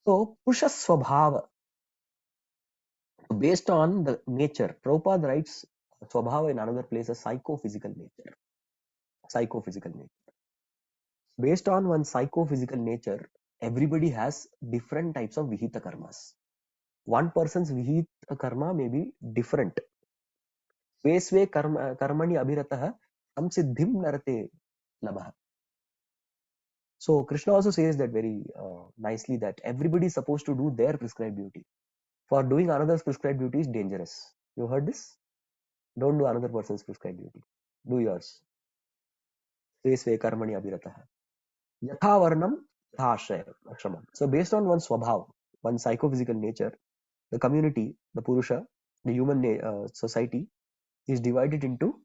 A: So Purusha Swabhava, based on the nature, Prabhupada writes Swabhava in another place as psychophysical nature. Psychophysical nature. Based on one psychophysical nature, everybody has different types of Vihita karmas. One person's Vihita karma may be different. Vesve karmani abhiratah samsiddhim narate labha. So Krishna also says that very nicely, that everybody is supposed to do their prescribed duty. For doing another's prescribed duty is dangerous. You heard this? Don't do another person's prescribed duty. Do yours. Vesve karmani abhiratah. Yatha varnam yatha. So based on one's swabhav, one psychophysical nature, the community, the Purusha, the human society is divided into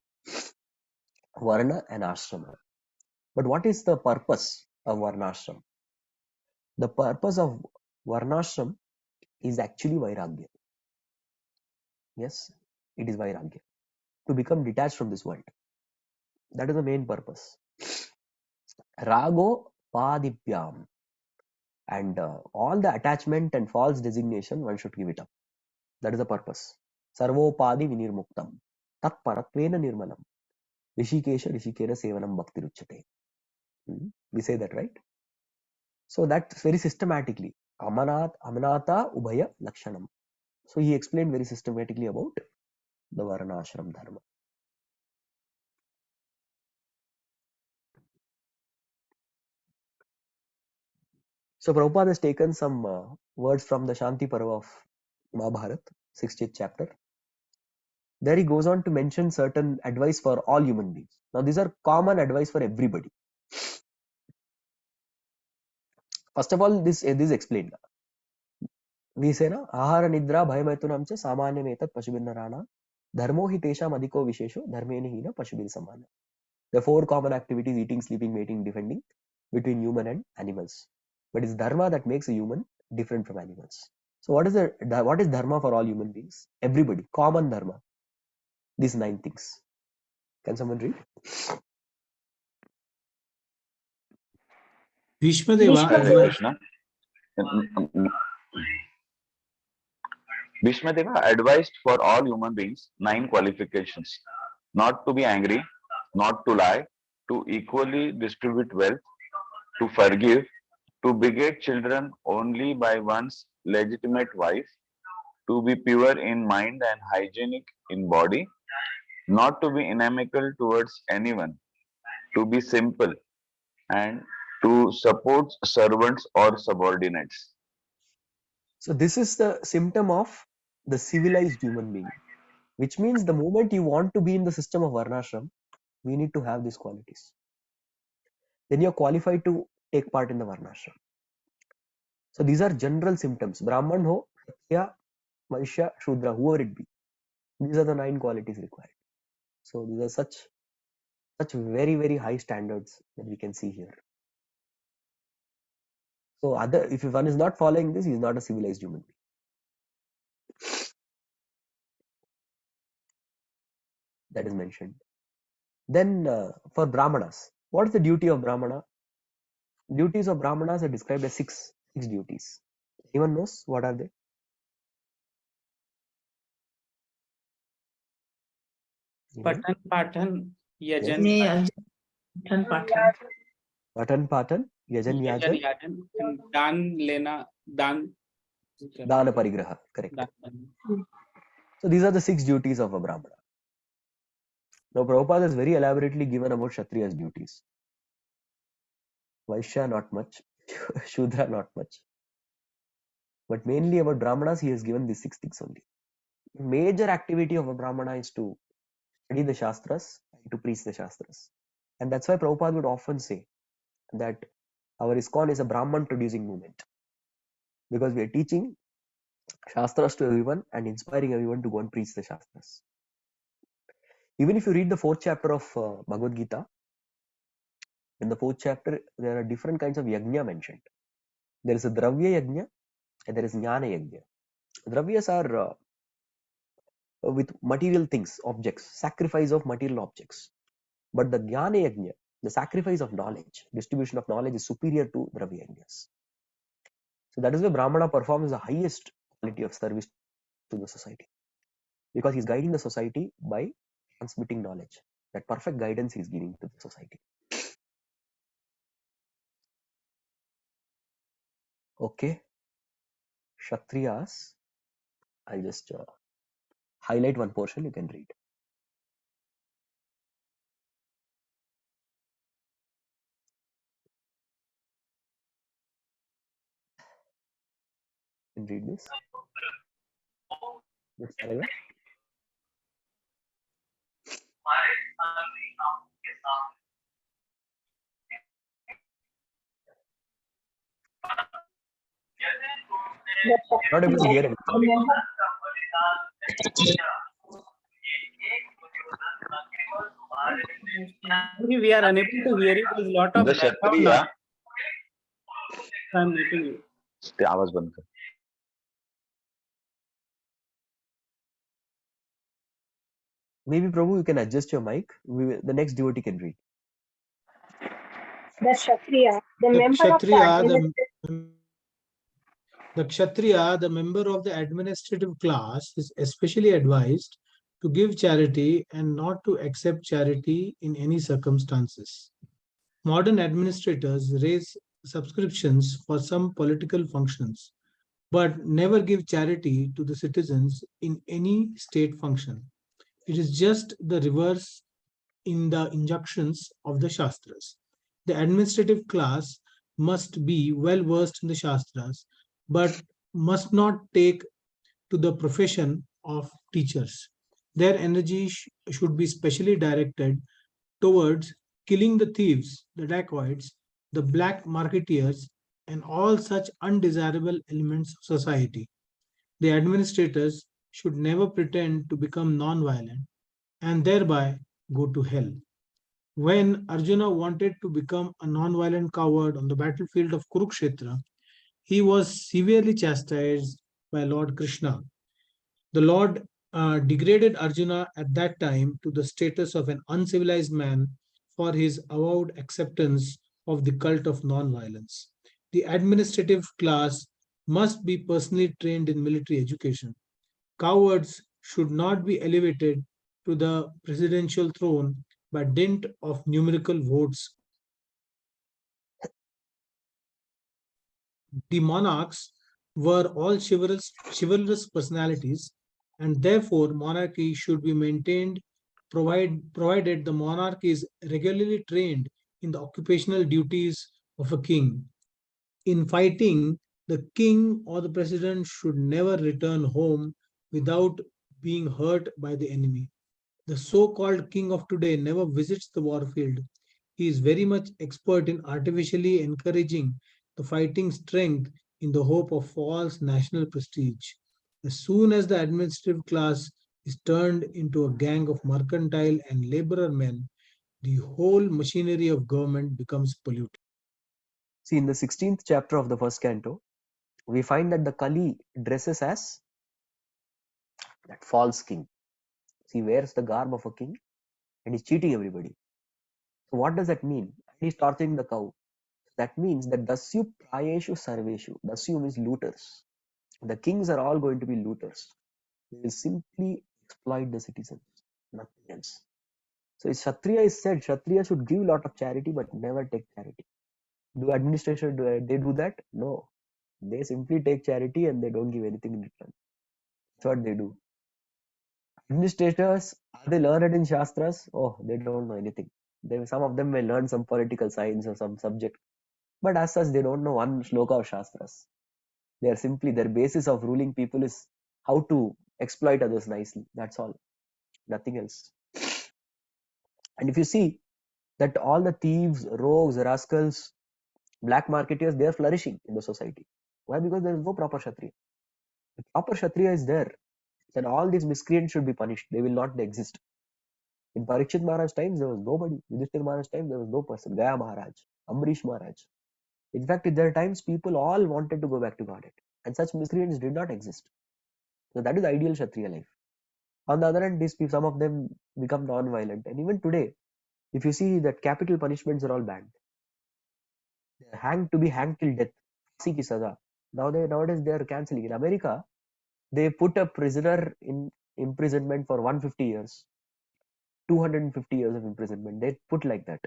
A: Varna and Ashrama. But what is the purpose of Varnashram? The purpose of Varnashram is actually Vairagya. Yes, it is Vairagya. To become detached from this world. That is the main purpose. Rago Padipyam. And all the attachment and false designation, one should give it up. That is the purpose. Sarvopadi vinirmuktam. Tat paratvena nirmalam. Rishikesha Rishikera Sevanam Bhakti Ruchate. We say that, right? So that's very systematically. Amanata Ubhaya Lakshanam. So he explained very systematically about the Varnashram Dharma. So Prabhupada has taken some words from the Shanti Parva of Mahabharata, 60th chapter. There he goes on to mention certain advice for all human beings. Now these are common advice for everybody. First of all, this is explained. We say na ahara nidra bhayamaitunam cha samanyam etat pashubirnarana dharmo hi tesham adhiko vishesho dharmene hina pashubir samana. The 4 common activities: eating, sleeping, mating, defending, between human and animals. But it's dharma that makes a human different from animals. So what is dharma for all human beings? Everybody, common dharma. These 9 things. Can someone read?
F: Bhishmadeva
L: Hare
F: advised.
L: Krishna. Bhishmadeva advised for all human beings 9 qualifications: not to be angry, not to lie, to equally distribute wealth, to forgive, to beget children only by one's legitimate wife, to be pure in mind and hygienic in body, not to be inimical towards anyone, to be simple, and to support servants or subordinates.
A: So this is the symptom of the civilized human being, which means the moment you want to be in the system of Varnashram, we need to have these qualities. Then you're qualified to take part in the Varnashram. So these are general symptoms. Brahman ho, Kshatriya, Vaishya, Shudra, whoever it be. These are the 9 qualities required. So these are such very, very high standards that we can see here. So if one is not following this, he is not a civilized human being. That is mentioned. Then for Brahmanas, what is the duty of Brahmana? Duties of Brahmanas are described as six duties. Anyone knows what are they? Anyone?
H: Patan, Yajan,
A: Yes.
G: Patan,
A: Patan, Yajan, Yajan,
H: and Dan, Lena, Dan.
A: Dana Parigraha. Correct. So these are the 6 duties of a Brahmana. Now Prabhupada has very elaborately given about Kshatriya's duties. Vaishya not much, Shudra not much. But mainly about Brahmanas he has given these 6 things only. Major activity of a Brahmana is to study the Shastras and to preach the Shastras. And that's why Prabhupada would often say that our ISKCON is a Brahman producing movement. Because we are teaching Shastras to everyone and inspiring everyone to go and preach the Shastras. Even if you read the 4th chapter of Bhagavad Gita, in the 4th chapter, there are different kinds of yajna mentioned. There is a Dravya yajna and there is Jnana yajna. Dravyas are with material things, objects, sacrifice of material objects. But the Jnana yajna, the sacrifice of knowledge, distribution of knowledge is superior to Dravya yajnas. So that is why Brahmana performs the highest quality of service to the society. Because he is guiding the society by transmitting knowledge. That perfect guidance he is giving to the society. Okay. Kshatriyas. I'll just highlight one portion, you can read. You can read this. This paragraph. Not able to hear anything.
H: We are unable to hear you. There's a lot of
L: The
H: background
L: Kshatriya.
H: noise. I'm muting you.
L: ते आवाज बंद कर.
A: Maybe Prabhu, you can adjust your mic. The next devotee can read.
N: The Kshatriya, the member of
F: the Kshatriya, the member of the administrative class, is especially advised to give charity and not to accept charity in any circumstances. Modern administrators raise subscriptions for some political functions, but never give charity to the citizens in any state function. It is just the reverse in the injunctions of the Shastras. The administrative class must be well versed in the Shastras, but must not take to the profession of teachers. Their energy should be specially directed towards killing the thieves, the dacoits, the black marketeers, and all such undesirable elements of society. The administrators should never pretend to become non-violent and thereby go to hell. When Arjuna wanted to become a non-violent coward on the battlefield of Kurukshetra, he was severely chastised by Lord Krishna. The Lord degraded Arjuna at that time to the status of an uncivilized man for his avowed acceptance of the cult of non-violence. The administrative class must be personally trained in military education. Cowards should not be elevated to the presidential throne by dint of numerical votes. The monarchs were all chivalrous personalities, and therefore monarchy should be maintained provided the monarch is regularly trained in the occupational duties of a king. In fighting, the king or the president should never return home without being hurt by the enemy. The so-called king of today never visits the warfield. He is very much expert in artificially encouraging the fighting strength in the hope of false national prestige. As soon as the administrative class is turned into a gang of mercantile and laborer men, the whole machinery of government becomes polluted.
A: See, in the 16th chapter of the first canto, we find that the Kali dresses as that false king. He wears the garb of a king and he's cheating everybody. So what does that mean? He's torturing the cow. That means that Dasyu Prayeshu Sarveshu. Dasyu means looters. The kings are all going to be looters. They will simply exploit the citizens, nothing else. So Kshatriya is said, Kshatriya should give a lot of charity but never take charity. Do administration, they do that? No. They simply take charity and they don't give anything in return. That's what they do. Administrators, are they learned in Shastras? Oh, they don't know anything. Some of them may learn some political science or some subject. But as such, they don't know one shloka of Shastras. They are simply, their basis of ruling people is how to exploit others nicely. That's all. Nothing else. And if you see that all the thieves, rogues, rascals, black marketeers, they are flourishing in the society. Why? Because there is no proper Kshatriya. The proper Kshatriya is there, then all these miscreants should be punished. They will not exist. In Parikshit Maharaj times, there was nobody. Yudhishthir Maharaj time, there was no person. Gaya Maharaj, Ambarish Maharaj. In fact, in their times, people all wanted to go back to Godhead. And such miscreants did not exist. So that is the ideal Kshatriya life. On the other hand, these people, some of them become non-violent. And even today, if you see that capital punishments are all banned. They are hanged to be hanged till death. Phansi ki saza. Nowadays they are cancelling. In America, they put a prisoner in imprisonment for 150 years. 250 years of imprisonment. They put like that.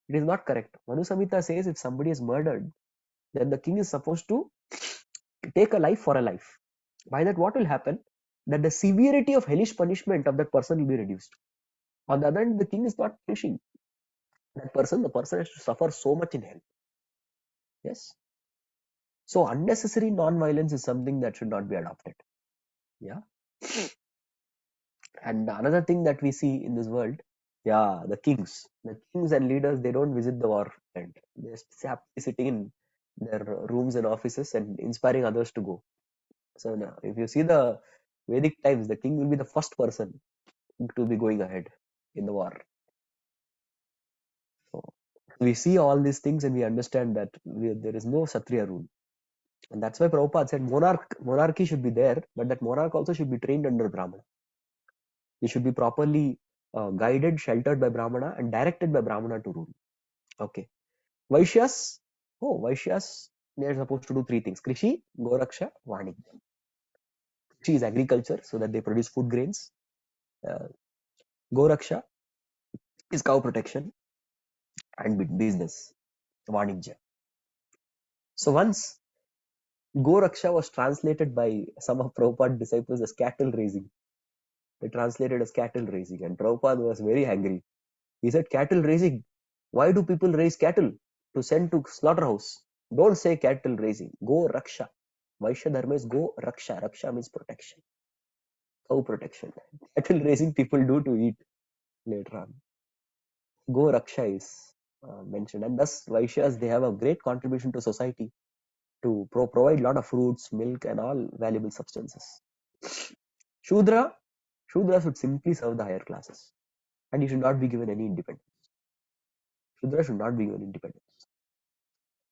A: It is not correct. Manu Samhita says if somebody is murdered, then the king is supposed to take a life for a life. By that, what will happen? That the severity of hellish punishment of that person will be reduced. On the other hand, the king is not punishing that person. The person has to suffer so much in hell. Yes. So unnecessary non-violence is something that should not be adopted. Yeah. And another thing that we see in this world, the kings and leaders, they don't visit the war front. They're sitting in their rooms and offices and inspiring others to go. So now, if you see the Vedic times, the king will be the first person to be going ahead in the war. So we see all these things and we understand that there is no Kshatriya rule. And that's why Prabhupada said monarchy should be there, but that monarch also should be trained under Brahmana. He should be properly guided, sheltered by Brahmana and directed by Brahmana to rule. Okay. Vaishyas, they are supposed to do three things. Krishi, Goraksha, Vanidya. Krishi is agriculture, so that they produce food grains. Goraksha is cow protection and business, Vanidya. So once Goraksha was translated by some of Prabhupada's disciples as cattle raising. They translated as cattle raising, and Prabhupada was very angry. He said, cattle raising? Why do people raise cattle? To send to slaughterhouse. Don't say cattle raising. Go Raksha. Vaishya Dharma is go Raksha. Raksha means protection. Cow protection. Cattle raising people do to eat later on. Go Raksha is mentioned. And thus Vaishyas, they have a great contribution to society to provide a lot of fruits, milk and all valuable substances. Shudra should simply serve the higher classes. And he should not be given any independence. Shudra should not be given independence.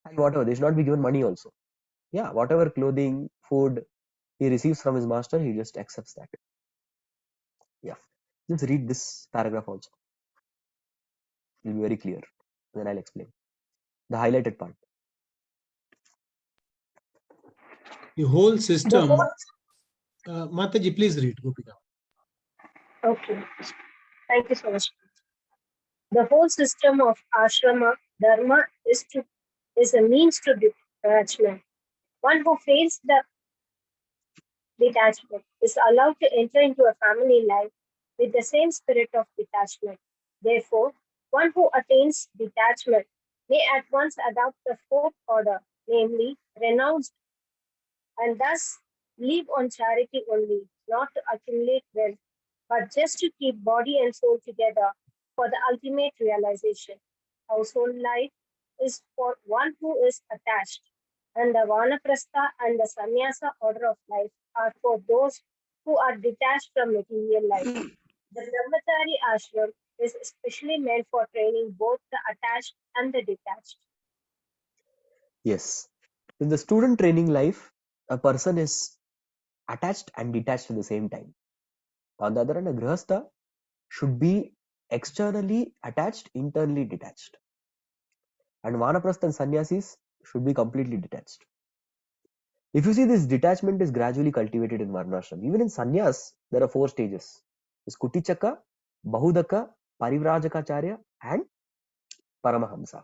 A: And whatever, they should not be given money also. Yeah, whatever clothing, food he receives from his master, he just accepts that. Yeah. Just read this paragraph also. It will be very clear. Then I'll explain. The highlighted part.
F: The whole system. Mataji, please read, Gopika.
N: Okay. Thank you so much. The whole system of ashrama dharma is a means to detachment. One who fails the detachment is allowed to enter into a family life with the same spirit of detachment. Therefore, one who attains detachment may at once adopt the fourth order, namely renounce, and thus live on charity only, not to accumulate wealth, but just to keep body and soul together for the ultimate realization. Household life is for one who is attached, and the Vanaprastha and the Sannyasa order of life are for those who are detached from material life. The Brahmachari ashram is especially meant for training both the attached and the detached.
A: Yes. In the student training life, a person is attached and detached at the same time. On the other hand, a grihastha should be externally attached, internally detached. And Vanaprastha and sannyasis should be completely detached. If you see, this detachment is gradually cultivated in Varnashram. Even in sannyas, there are 4 stages. It's Kutichaka, Bahudaka, Parivrajakacharya, and Paramahamsa.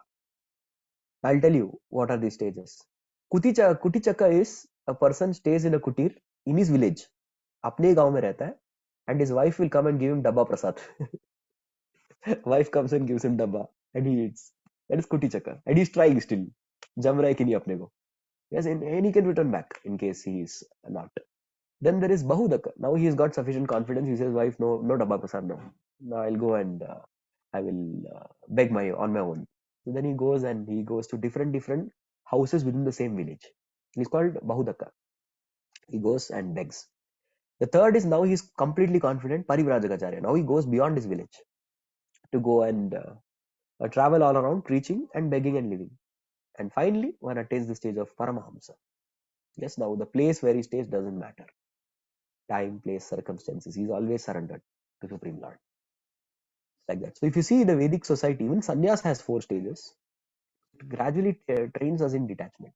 A: I'll tell you what are these stages. Kutichaka is a person stays in a kutir in his village. अपने गांव में रहता है, and his wife will come and give him dabba prasad. Wife comes and gives him dabba and he eats. That is Kutichaka. And he's trying still. जम रहा है कि नहीं अपने को. Yes, and he can return back in case he is not. Then there is Bahudaka. Now he has got sufficient confidence. He says, wife, no dabba prasad now. Now I'll go and I will beg on my own. So then he goes to different houses within the same village. He's called Bahudaka. He goes and begs. The third is now he's completely confident, Parivrajagacharya. Now he goes beyond his village to go and travel all around preaching and begging and living. And finally, one attains the stage of Paramahamsa. Yes, now the place where he stays doesn't matter. Time, place, circumstances. He's always surrendered to Supreme Lord. Like that. So if you see the Vedic society, even sannyas has 4 stages. It gradually trains us in detachment.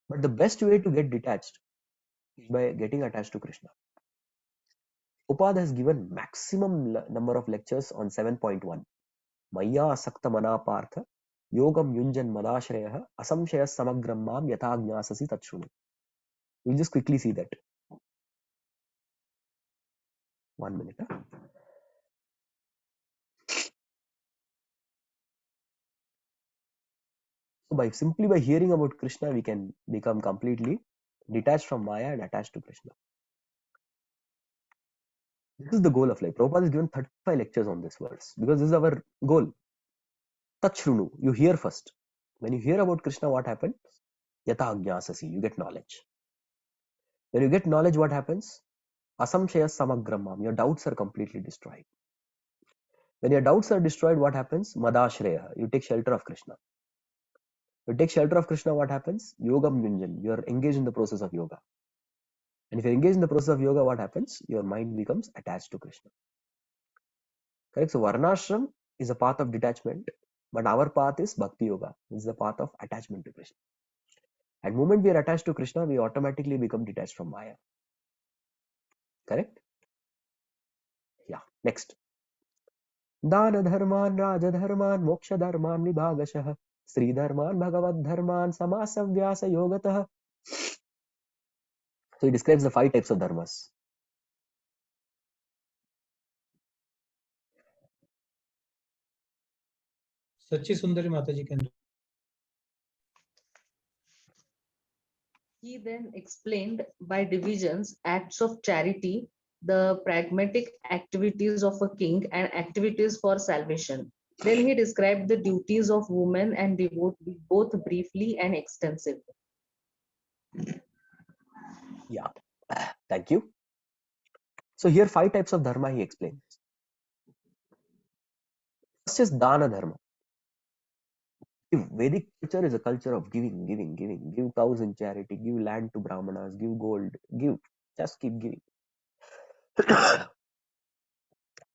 A: But the best way to get detached is by getting attached to Krishna. Prabhupada has given maximum number of lectures on 7.1. Maya sakta mana partha yogam yunjan madashrayah asamshaya samagram mam yathagnasasi tachunu. We'll just quickly see that. 1 minute. So simply by hearing about Krishna, we can become completely detached from Maya and attached to Krishna. This is the goal of life. Prabhupada has given 35 lectures on this verse because this is our goal. Tachrunu, you hear first. When you hear about Krishna, what happens? Yata ajnasasi, you get knowledge. When you get knowledge, what happens? Asamshaya samagramam, your doubts are completely destroyed. When your doubts are destroyed, what happens? Madashraya, you take shelter of Krishna. You take shelter of Krishna, what happens? Yogam yunjan, you are engaged in the process of yoga. And if you engage in the process of yoga, what happens? Your mind becomes attached to Krishna. Correct? So Varnashram is a path of detachment, but our path is Bhakti Yoga. It's the path of attachment to Krishna. At the moment we are attached to Krishna, we automatically become detached from Maya. Correct? Yeah. Next. Dana dharman, raja dharman, moksha dharman, vibhagashah, sri dharman, bhagavad dharman, samasavyasa yogatah. So he describes the 5 types of dharmas.
F: Sachi Sundari Mataji can.
G: He then explained by divisions acts of charity, the pragmatic activities of a king, and activities for salvation. Then he described the duties of women and devotee both briefly and extensively.
A: Yeah. Thank you. So here 5 types of dharma he explains. First is Dana dharma. Vedic culture is a culture of giving. Give cows in charity, give land to brahmanas, give gold, give. Just keep giving.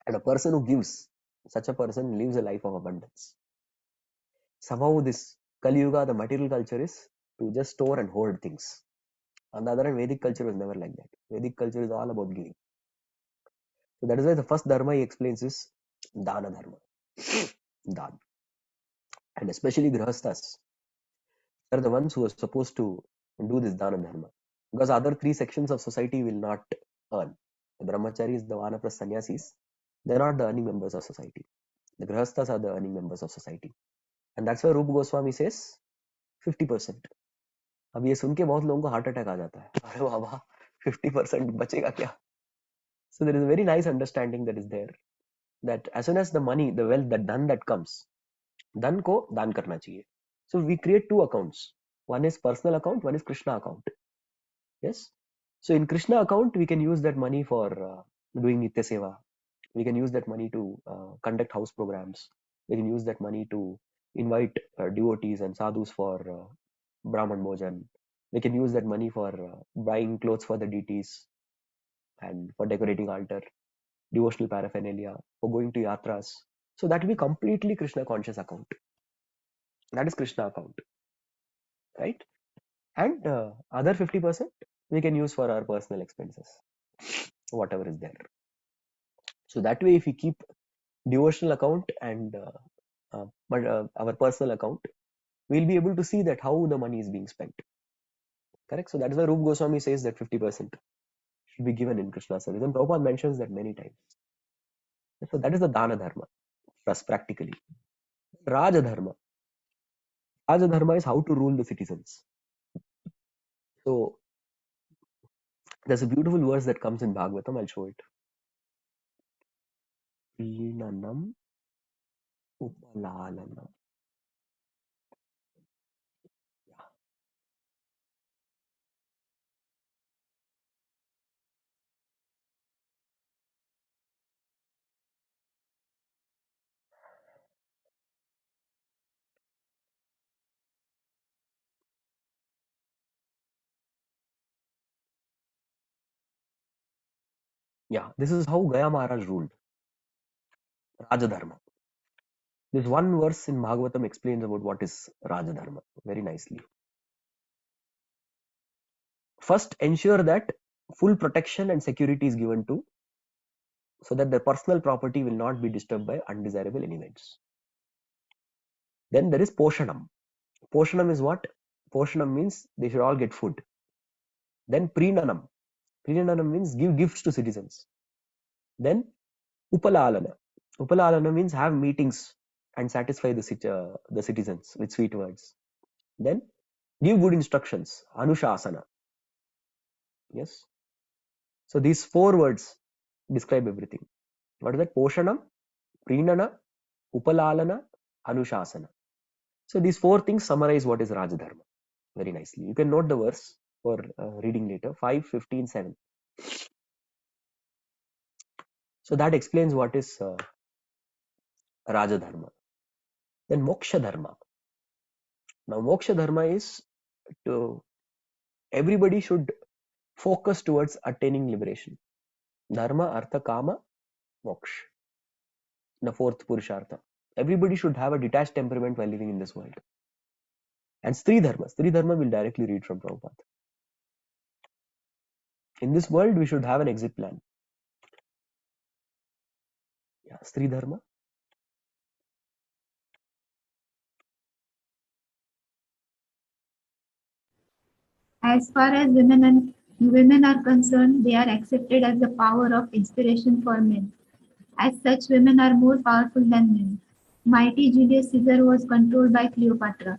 A: And a person who gives, such a person lives a life of abundance. Somehow this Kali Yuga, the material culture is to just store and hold things. On the other hand, Vedic culture was never like that. Vedic culture is all about giving. So that is why the first dharma he explains is Dana dharma. Dan. And especially Grihasthas are the ones who are supposed to do this Dana dharma. Because other 3 sections of society will not earn. The Brahmacharis, the Vanaprastha Sannyasis, they are not the earning members of society. The Grihasthas are the earning members of society. And that's why Rupa Goswami says 50%. अब ये सुन के बहुत लोगों को heart attack आ जाता है. अरे बाबा 50% बचेगा क्या? So there is a very nice understanding that is there, that as soon as the money, the wealth, that dhan that comes, dhan को दान करना चाहिए. So we create 2 accounts. One is personal account, one is Krishna account. Yes. So in Krishna account, we can use that money for doing Nitya Seva. We can use that money to conduct house programs. We can use that money to invite devotees and sadhus for Brahman Bhojan. We can use that money for buying clothes for the deities and for decorating altar, devotional paraphernalia, for going to yatras. So that will be completely Krishna conscious account. That is Krishna account, right? And other 50% we can use for our personal expenses, whatever is there. So that way, if we keep devotional account and our personal account, we'll be able to see that how the money is being spent. Correct. So that is why Rupa Goswami says that 50% should be given in Krishna service, and Prabhupada mentions that many times. So that is the Dana Dharma for us practically. Raja Dharma. Raja Dharma is how to rule the citizens. So there's a beautiful verse that comes in Bhagavatam. I'll show it. Prinanam Upalalanam. Yeah, this is how Gaya Maharaj ruled. Raja Dharma. This one verse in Bhagavatam explains about what is Raja Dharma very nicely. First, ensure that full protection and security is given to, so that their personal property will not be disturbed by undesirable elements. Then there is Poshanam. Poshanam is what? Poshanam means they should all get food. Then Prinanam. Prinanam means give gifts to citizens. Then Upalalana. Upalalana means have meetings and satisfy the citizens with sweet words. Then give good instructions. Anushasana. Yes. So these 4 words describe everything. What is that? Poshanam, Prinana, Upalalana, Anushasana. So these 4 things summarize what is Rajadharma very nicely. You can note the verse for reading later. 5:15:7. So that explains what is Rajadharma. Then Moksha Dharma. Now Moksha Dharma is to everybody should focus towards attaining liberation. Dharma, Artha, Kama, Moksha. The 4th Purushartha. Everybody should have a detached temperament while living in this world. And Stri Dharma. Stri Dharma will directly read from Prabhupada. In this world, we should have an exit plan. Yeah, Stri Dharma.
D: As far as women are concerned, they are accepted as the power of inspiration for men. As such, women are more powerful than men. Mighty Julius Caesar was controlled by Cleopatra.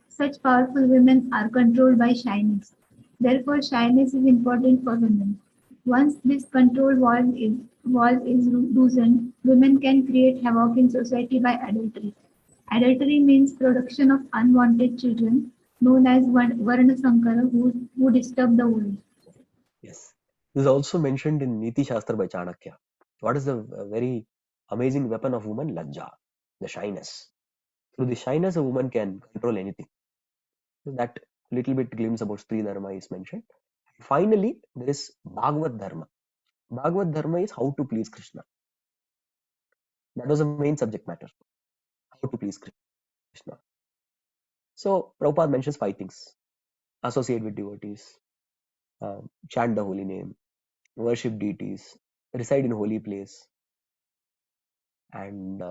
D: Such powerful women are controlled by shyness. Therefore, shyness is important for women. Once this control wall is loosened, women can create havoc in society by adultery. Adultery means production of unwanted children, known as Varna Sankara, who disturb the world.
A: Yes. This is also mentioned in Niti Shastra by Chanakya. What is the very amazing weapon of woman? Lajja, the shyness. Through the shyness, a woman can control anything. So that little bit glimpse about Stri Dharma is mentioned. Finally, there is Bhagavad Dharma. Bhagavad Dharma is how to please Krishna. That was the main subject matter. How to please Krishna. So Prabhupada mentions 5 things. Associate with devotees, chant the holy name, worship deities, reside in holy place, and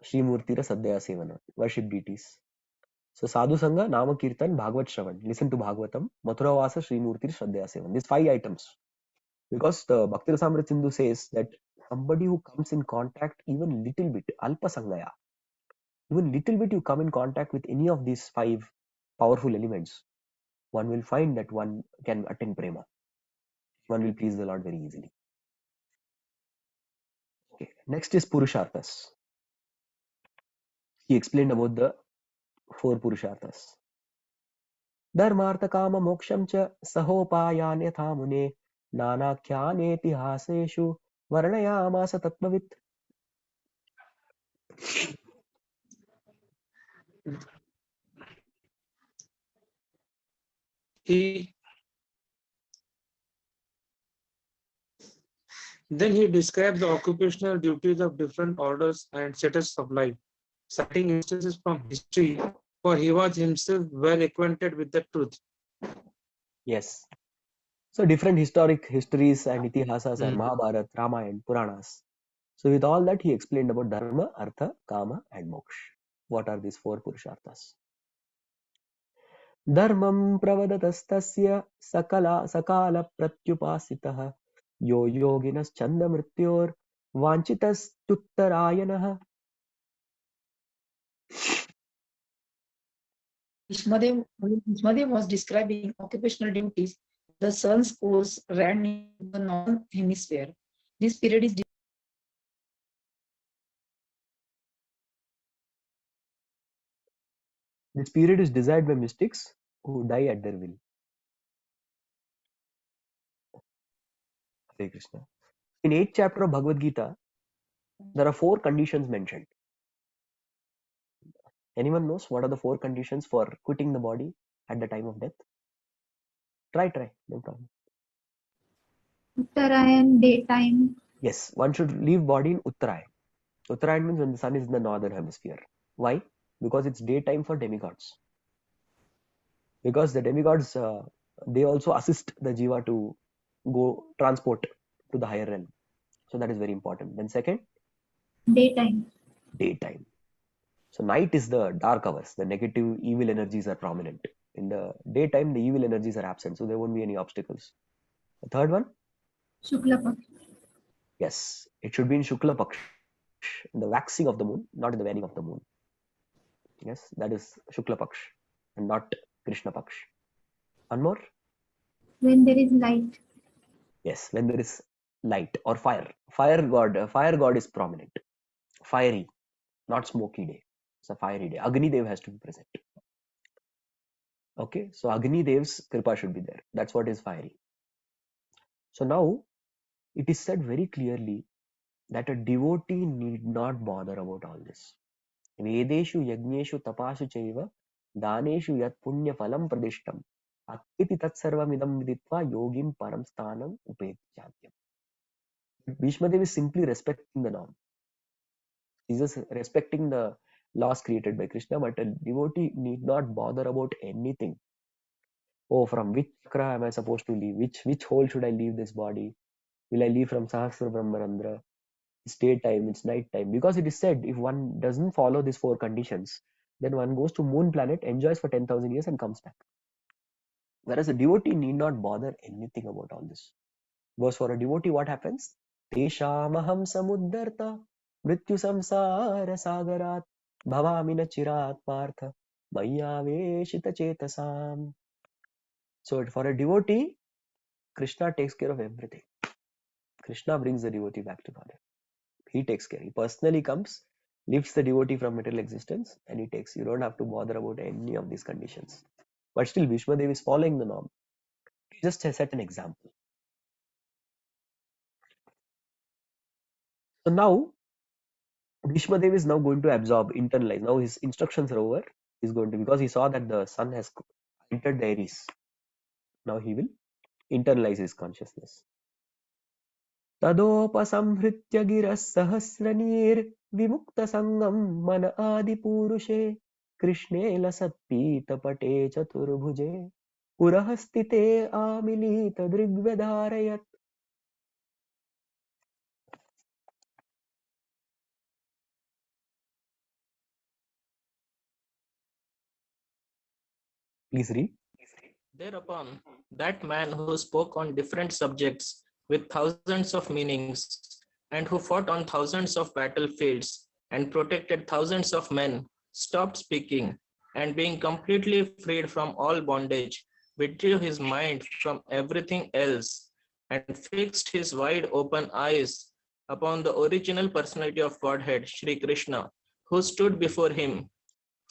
A: Sri Murtira Sadhya Sevana, worship deities. So Sadhu Sangha, Nama Kirtan, Bhagavad Shravan, listen to Bhagavatam, Mathura Vasa, Sri Murtira Sadhya Sevana. These 5 items. Because the Bhakti Rasamrita Sindhu says that somebody who comes in contact even little bit, Alpa Sangaya, even little bit you come in contact with any of these 5 powerful elements, one will find that one can attain prema. One will please the Lord very easily. Okay. Next is Purusharthas. He explained about the 4 Purusharthas. Dharmartha Kama Moksham cha sahopayan yatha mune nanakyane tihaseshu varnayamasa tattvavit.
O: Then he described the occupational duties of different orders and status of life. citing instances from history, for he was himself well acquainted with the truth.
A: Yes. So different histories and itihasas are Mahabharata, Ramayana, Puranas. So with all that, he explained about dharma, artha, kama, and moksha. What are these four purusharthas? Dharmam pravadatastasya sakala pratyupasitah yo yoginas chanda mrityor vanchitas tuttarayanah.
P: When Bhishmadev was describing occupational duties, the sun's course ran in the northern hemisphere. This period is
A: desired by mystics who die at their will. Hare Krishna. In 8th chapter of Bhagavad Gita, there are 4 conditions mentioned. Anyone knows what are the 4 conditions for quitting the body at the time of death? Try, no problem.
D: Uttarayan, daytime.
A: Yes, one should leave body in Uttarayan. Uttarayan means when the sun is in the northern hemisphere. Why? Because it's daytime for demigods. Because the demigods, they also assist the jiva to go transport to the higher realm. So that is very important. Then second?
D: Daytime.
A: Daytime. So night is the dark hours. The negative evil energies are prominent. In the daytime, the evil energies are absent. So there won't be any obstacles. The third one?
D: Shukla Paksh.
A: Yes, it should be in Shukla Paksh, in the waxing of the moon, not in the waning of the moon. Yes, that is Shukla Paksh and not Krishna Paksh. One more?
D: When there is light.
A: Yes, when there is light or fire. Fire god is prominent. Fiery, not smoky day. It's a fiery day. Agni Dev has to be present. Okay, so Agni Dev's kripa should be there. That's what is fiery. So now it is said very clearly that a devotee need not bother about all this. Vedeshu yagneshu tapashu chaiva daneshu yat punya phalam pradishtam akiti tatsarvamidam viditva yogim param sthanam upechyathyam. Bhishmadev is simply respecting the norm. He's just respecting the laws created by Krishna, but a devotee need not bother about anything. Oh, from which chakra am I supposed to leave? Which hole should I leave this body? Will I leave from Sahasra Brahmarandra? It's daytime, it's night time. Because it is said, if one doesn't follow these 4 conditions, then one goes to moon planet, enjoys for 10,000 years and comes back. Whereas a devotee need not bother anything about all this. Because for a devotee, what happens? Teshamaham samuddarta mrityu samsara sagarat bhavamina chirat partha mayaveshita chetasam. So for a devotee, Krishna takes care of everything. Krishna brings the devotee back to God. He takes care. He personally comes, lifts the devotee from material existence, and he takes. You don't have to bother about any of these conditions. But still, Bhishma Dev is following the norm. He just set an example. So now, Bhishma Dev is now going to absorb, internalize. Now his instructions are over. He's going to, because he saw that the sun has entered the Aries. Now he will internalize his consciousness. तदोपसंहृत्य गिरः सहस्रनीर्विमुक्तसङ्गं मन आदिपूरुषे कृष्णे लसत्पीतपटे चतुर्भुजे पुरः स्थिते आमिलीतदृग्व्यधारयत्. Please read.
B: Thereupon, that man who spoke on different subjects with thousands of meanings, and who fought on thousands of battlefields and protected thousands of men, stopped speaking, and being completely freed from all bondage, withdrew his mind from everything else and fixed his wide open eyes upon the original personality of Godhead, Sri Krishna, who stood before him,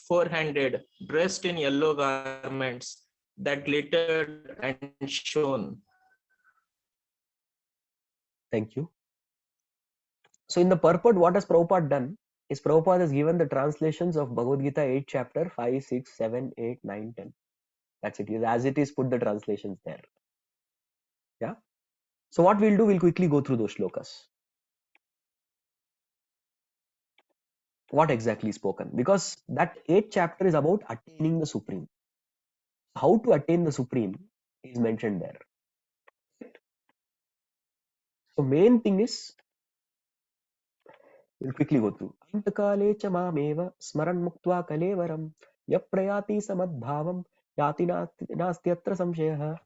B: four-handed, dressed in yellow garments that glittered and shone.
A: Thank you. So in the purport, what has Prabhupada done is Prabhupada has given the translations of Bhagavad Gita 8 chapter 5, 6, 7, 8, 9, 10. That's it. As it is, put the translations there. Yeah. So what we'll do, we'll quickly go through those shlokas. what exactly is spoken, because that 8th chapter is about attaining the Supreme. How to attain the Supreme is mentioned there. So main thing is, we'll quickly go through. Antakale cha mameva smaran muktva kalevaram yaprayati samadbhavam yati nastyatra samshayah.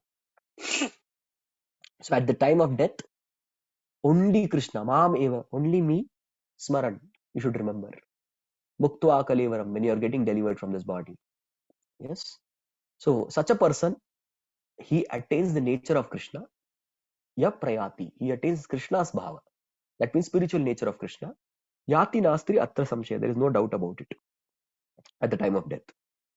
A: So at the time of death, only Krishna, Mam Eva, only me, Smaran, you should remember. Muktva Kalevaram, when you are getting delivered from this body. Yes. So such a person, he attains the nature of Krishna. Ya Prayati, he attains Krishna's bhava. That means spiritual nature of Krishna. Yati Nastri Atra Samshaya, there is no doubt about it at the time of death.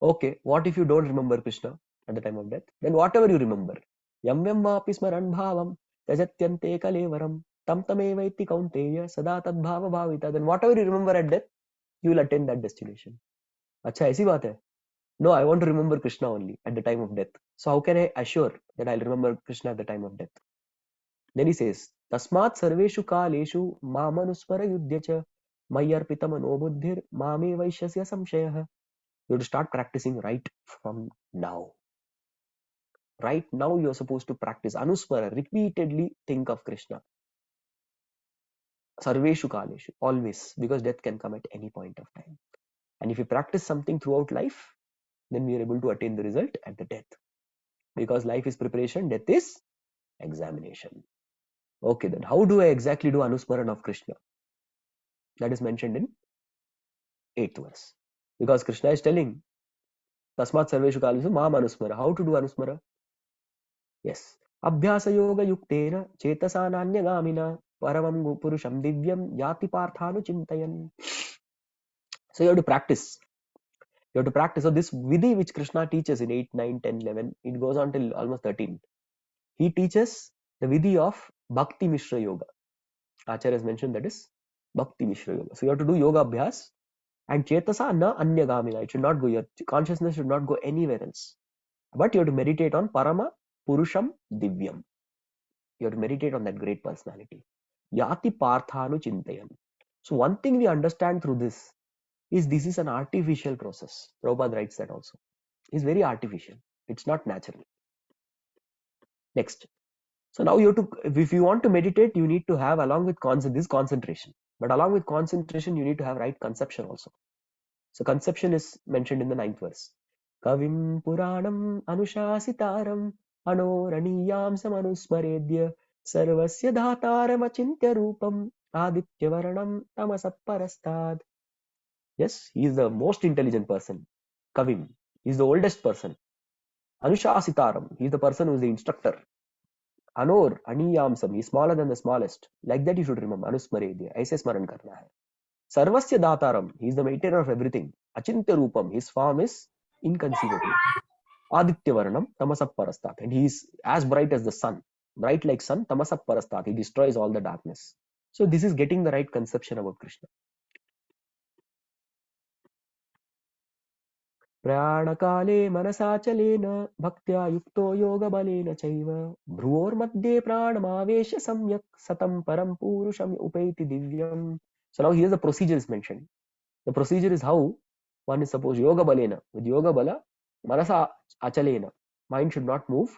A: Okay, what if you don't remember Krishna at the time of death? Then whatever you remember, Yam Yam Vapi Smaran Bhavam, Tajatyante Kalevaram, Tam Tamevaiti Kaunteya, Sada Tad Bhava Bhavita. Then whatever you remember at death, you will attain that destination. Acha, aisi baat hai? No, I want to remember Krishna only at the time of death. So how can I assure that I'll remember Krishna at the time of death? Then he says, Tasmat Sarveshu Kaleshu Mamanuspara Yudhyacha Mayarpita Mano Buddhir Mame Vaishyasya Samshayah. You have to start practicing right from now. Right now you are supposed to practice Anuspara, repeatedly think of Krishna. Sarveshu Kaleshu, always, because death can come at any point of time. And if you practice something throughout life, then we are able to attain the result at the death. Because life is preparation, death is examination. Okay, then how do I exactly do Anusmaran of Krishna? That is mentioned in 8th verse. Because Krishna is telling, Tasmat Sarveshu Kalesu Mam Anusmara. How to do Anusmara? Yes. Abhyasa Yoga Yuktena Chetasa Nanya Gamina Paramam Purusham Divyam Yati Parthanu Chintayan. So you have to practice. You have to practice. So this Vidhi which Krishna teaches in 8, 9, 10, 11, it goes on till almost 13. He teaches the Vidhi of Bhakti Mishra Yoga. Acharya has mentioned that is Bhakti Mishra Yoga. So you have to do Yoga Abhyas and Chetasa na Anyagamina. It should not go, your consciousness should not go anywhere else. But you have to meditate on Parama Purusham Divyam. You have to meditate on that great personality. Yati Parthanu Chintayan. So one thing we understand through this is an artificial process. Prabhupada writes that also. It's very artificial. It's not natural. Next. So now you have to, if you want to meditate, you need to have along with concentration. But along with concentration, you need to have right conception also. So conception is mentioned in the 9th verse. Kavim Puranam Anushasitaram Anoraniyam Samanusmaredya Sarvasya Dhataram Achintya Rupam Aditya Varanam Tamasapparastad. Yes, he is the most intelligent person. Kavim. He is the oldest person. Anushasitaram. He is the person who is the instructor. Anor, Aniyamsam, he is smaller than the smallest. Like that you should remember. Anusmaredya. Aise smaran karna hai. Sarvasya Dhataram, he is the maintainer of everything. Achintya Rupam, his form is inconceivable. Aditya Varanam, Tamasapparastat. And he is as bright as the sun. Bright like sun, Tamasapparastat. He destroys all the darkness. So this is getting the right conception about Krishna. Pranakale manasachalena bhaktya yukto yoga balena chaiva bhruvor madhye pranamavesha samyak satam param purusham upaiti divyam. So now here the procedure is mentioned. The procedure is how one is supposed yoga balena. With yoga bala, manasa achalena. Mind should not move.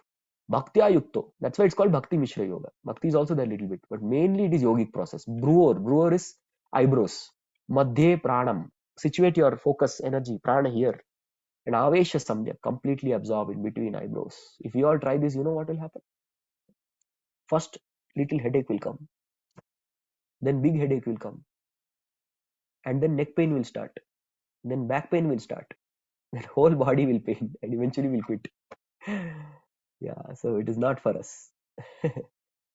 A: Bhaktya yukto. That's why it's called Bhakti Mishra Yoga. Bhakti is also there a little bit, but mainly it is yogic process. Bhruvor is eyebrows. Madhye pranam. Situate your focus, energy, prana here. And avesha samyak, completely absorb in between eyebrows. If you all try this, you know what will happen? First, little headache will come. Then big headache will come. And then neck pain will start. Then back pain will start. Then whole body will pain and eventually will quit. Yeah, so it is not for us.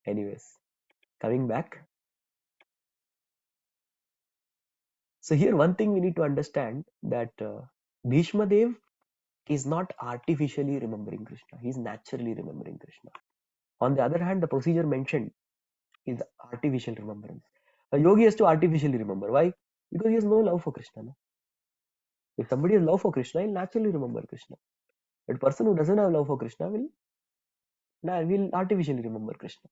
A: Anyways, coming back. So here one thing we need to understand that Bhishma Dev is not artificially remembering Krishna. He is naturally remembering Krishna. On the other hand, the procedure mentioned is artificial remembrance. A yogi has to artificially remember. Why? Because he has no love for Krishna. No? If somebody has love for Krishna, he'll naturally remember Krishna. But a person who doesn't have love for Krishna will artificially remember Krishna.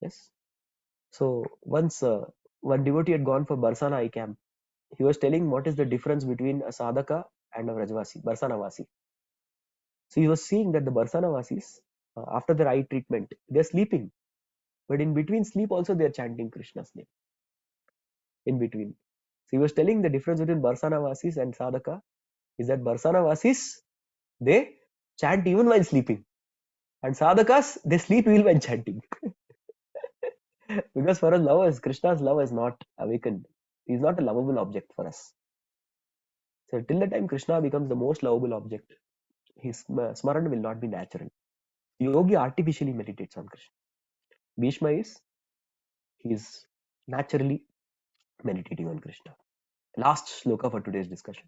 A: Yes. So once one devotee had gone for Barsana eye camp he was telling what is the difference between a sadhaka and a Vrajavasi, Barsanavasi. So he was seeing that the Barsanavasis, after their eye treatment, they're sleeping. But in between sleep also they are chanting Krishna's name. In between. So he was telling the difference between Barsanavasis and sadhaka is that Barsanavasis, they chant even while sleeping. And sadhakas, they sleep even when chanting. Because for us lovers, Krishna's love is not awakened. He is not a lovable object for us. So till the time Krishna becomes the most lovable object, his smarana will not be natural. Yogi artificially meditates on Krishna. Bhishma is naturally meditating on Krishna. Last shloka for today's discussion.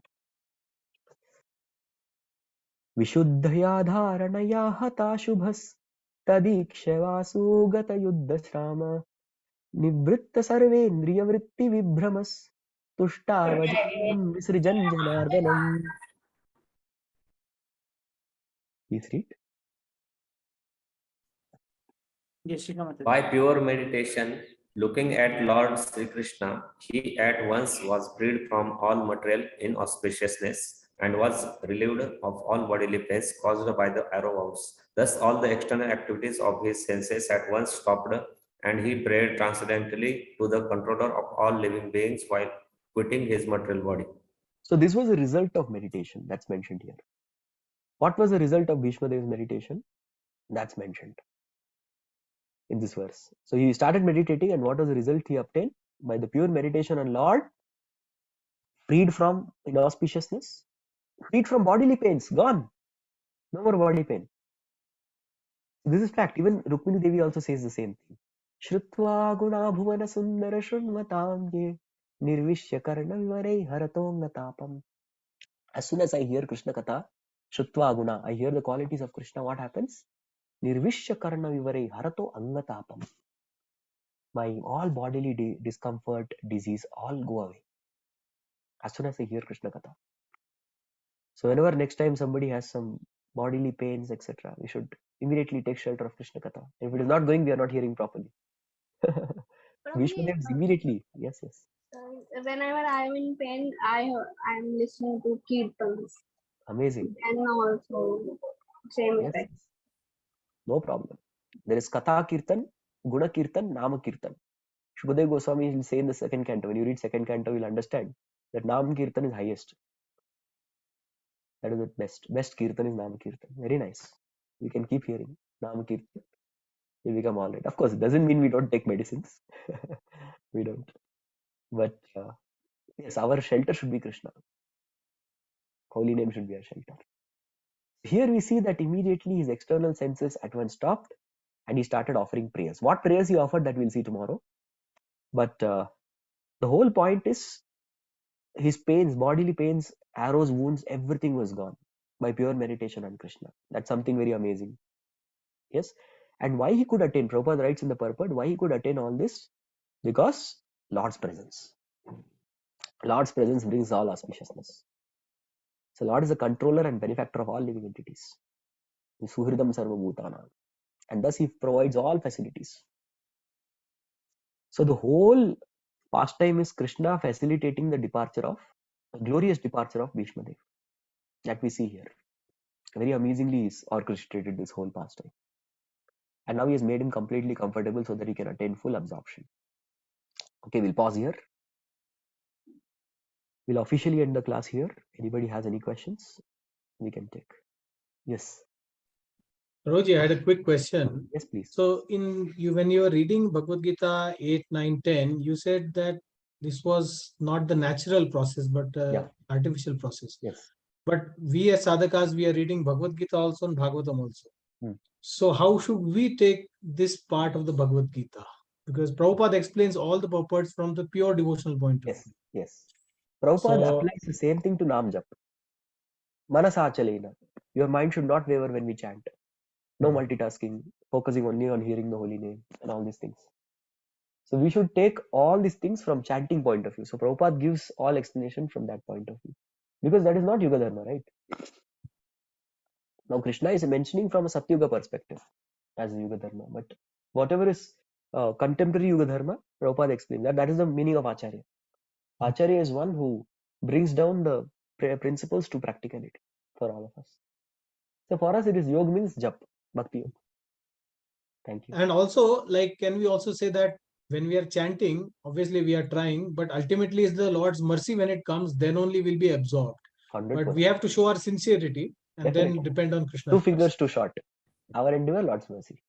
A: Vishuddhaya dharanaya hata shubhas tadikshavasu gata yuddha shrama nivritta sarvendriya vritti vibhramas tuštavajanam visrijan janardanam. Please read.
E: By pure meditation, looking at Lord Sri Krishna, he at once was freed from all material inauspiciousness and was relieved of all bodily pains caused by the arrow wounds. Thus, all the external activities of his senses at once stopped, and he prayed transcendently to the controller of all living beings while quitting his material body.
A: So this was a result of meditation that's mentioned here. What was the result of Bhishma Dev's meditation? That's mentioned in this verse. So he started meditating, and what was the result he obtained? By the pure meditation on Lord, freed from inauspiciousness, freed from bodily pains, gone. No more body pain. This is fact. Even Rukmini Devi also says the same thing. Shrutva guna bhuvana sundara shrunvatam ye nirvishya karna vivarei haratong tapam. As soon as I hear Krishna Katha, Shrutva guna, I hear the qualities of Krishna, what happens? Nirvishya karna vivarei harato angatapam. My all bodily discomfort, disease, all go away. As soon as I hear Krishna Katha. So whenever next time somebody has some bodily pains, etc., we should immediately take shelter of Krishna Katha. If it is not going, we are not hearing properly. Vishwadev is immediately, yes.
Q: Whenever I am in pain, I am listening to kirtans.
A: Amazing.
Q: And also same
A: Yes.
Q: effect.
A: No problem. There is Katha Kirtan, Guna Kirtan, Nama Kirtan. Shukadeva Goswami will say in the second canto, when you read second canto, you'll understand that Nam Kirtan is highest. That is the best. Best Kirtan is Nam Kirtan. Very nice. We can keep hearing Nam Kirtan. We become all right. Of course, it doesn't mean we don't take medicines. We don't. But yes, our shelter should be Krishna. Holy name should be our shelter. Here we see that immediately his external senses at once stopped and he started offering prayers. What prayers he offered, that we'll see tomorrow. But the whole point is his pains, bodily pains, arrows, wounds, everything was gone by pure meditation on Krishna. That's something very amazing. Yes. And why he could attain, Prabhupada writes in the purport, why he could attain all this? Because Lord's presence. Lord's presence brings all auspiciousness. So Lord is the controller and benefactor of all living entities. Suhridam sarva bhutana. And thus he provides all facilities. So the whole pastime is Krishna facilitating the glorious departure of Bhishma Dev. That we see here. Very amazingly is orchestrated this whole pastime. And now he has made him completely comfortable so that he can attain full absorption. Okay, we'll pause here. We'll officially end the class here. Anybody has any questions? We can take. Yes.
F: Roji, I had a quick question.
A: Yes, please.
F: So when you were reading Bhagavad Gita 8, 9, 10, you said that this was not the natural process, but artificial process.
A: Yes.
F: But we as sadhakas, we are reading Bhagavad Gita also and Bhagavatam also. So how should we take this part of the Bhagavad Gita? Because Prabhupada explains all the purports from the pure devotional point of view.
A: Yes. Prabhupada applies the same thing to Nam Jap. Manasachalena. Your mind should not waver when we chant. No multitasking, focusing only on hearing the holy name and all these things. So we should take all these things from chanting point of view. So Prabhupada gives all explanation from that point of view. Because that is not Yuga Dharma, right? Now Krishna is mentioning from a Satyuga perspective as a Yuga Dharma. But whatever is contemporary Yuga Dharma, Prabhupada explains that is the meaning of Acharya. Acharya is one who brings down the principles to practicality for all of us. So for us, it is yoga means jap, bhakti yoga. Thank you.
F: And also, like, can we also say that when we are chanting, obviously we are trying, but ultimately is the Lord's mercy when it comes, then only we'll be absorbed.
A: 100%.
F: But we have to show our sincerity and
A: Definitely.
F: then depend on Krishna.
A: Two fingers too short. Our endeavor, Lord's mercy.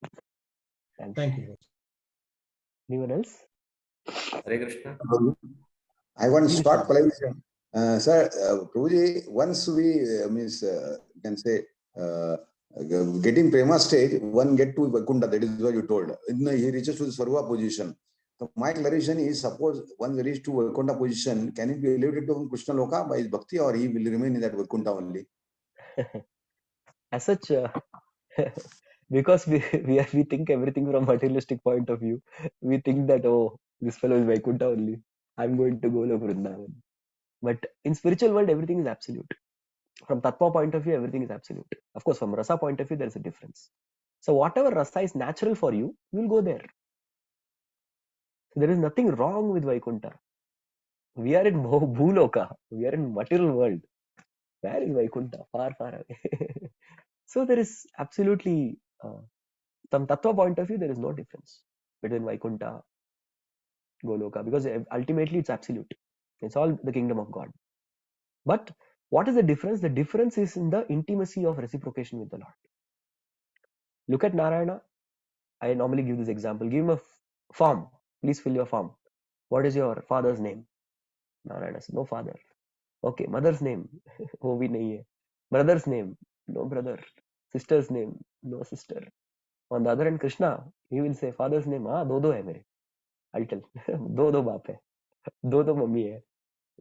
A: Thanks.
F: Thank you.
A: Anyone else?
E: Hare Krishna.
C: I want short clarification. Sir, Prabhuji, once we can say getting prema stage, one get to Vaikuntha, that is what you told. He reaches to the Sarva position. So my clarification is, suppose one reaches to Vaikuntha position, can it be elevated to Krishna Loka by his bhakti, or he will remain in that Vaikuntha only?
A: As such, because we think everything from materialistic point of view, we think that, oh, this fellow is Vaikuntha only, I'm going to go to Vrindavan. But in spiritual world, everything is absolute. From Tattva point of view, everything is absolute. Of course, from Rasa point of view, there is a difference. So whatever Rasa is natural for you, you will go there. So there is nothing wrong with Vaikuntha. We are in Bhuloka. We are in material world. Where is Vaikuntha? Far, far away. So there is absolutely, from Tattva point of view, there is no difference between Vaikuntha, Goloka, because ultimately it's absolute. It's all the kingdom of God. But what is the difference? The difference is in the intimacy of reciprocation with the Lord. Look at Narayana. I normally give this example. Give him a form. Please fill your form. What is your father's name? Narayana says, no father. Okay, mother's name. Oh, bhi nahi hai. Brother's name. No brother. Sister's name. No sister. On the other hand, Krishna, he will say, father's name, do hai mere. I'll tell. do baap hai. Do mummy hai.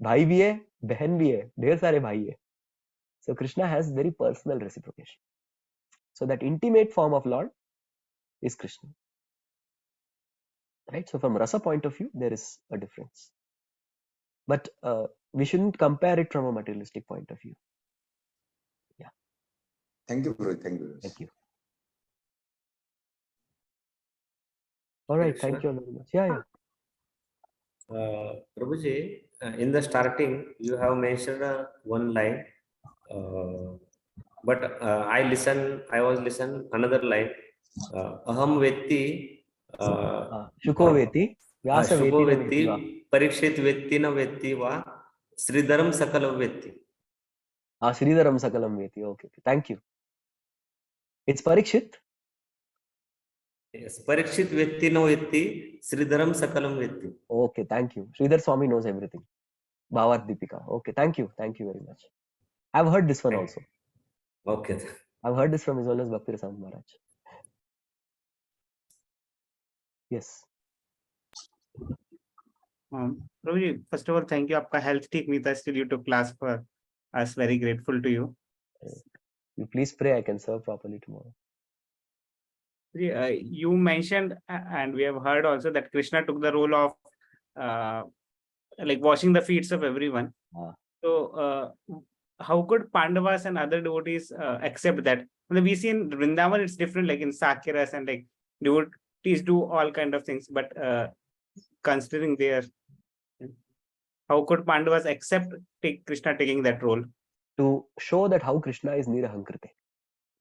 A: Bhai bhi hai, behan bhi hai. Dher sare bhai hai. So Krishna has very personal reciprocation. So that intimate form of Lord is Krishna. Right? So from Rasa point of view, there is a difference. But we shouldn't compare it from a materialistic point of view. Yeah.
C: Thank you, Prabhuji. Thank you.
A: Thank you. All right. Thank you very much. Yeah.
E: Prabhuji, in the starting, you have mentioned one line, but I was listen another line. Aham vetti,
A: Shuko veti, Vyasa
E: Shuko
A: veti,
E: vetti, Parikshit vetti na vetti va, Sridharam sakalam vetti.
A: Sridharam sakalam veti. Okay. Thank you. It's Parikshit.
E: Yes, Parikshit vetti no vetti, Sridharam sakalam vetti.
A: Okay, thank you. Sridhar Swami knows everything. Bhavat Deepika. Okay, thank you. Thank you very much. I've heard this one also.
E: Okay.
A: I've heard this from His Holiness Bhakti Rasamrita Maharaj. Yes.
H: Prabhuji, first of all, thank you. Aapka health theek nahi tha, still you took class for us. Very grateful to you.
A: You please pray I can serve properly tomorrow.
H: You mentioned, and we have heard also, that Krishna took the role of like washing the feet of everyone. So how could Pandavas and other devotees accept that? We see in Vrindavan it's different, like in Sakyaras, and like devotees do all kind of things, but considering their, how could Pandavas accept Krishna taking that role?
A: To show that how Krishna is Nirahankrite.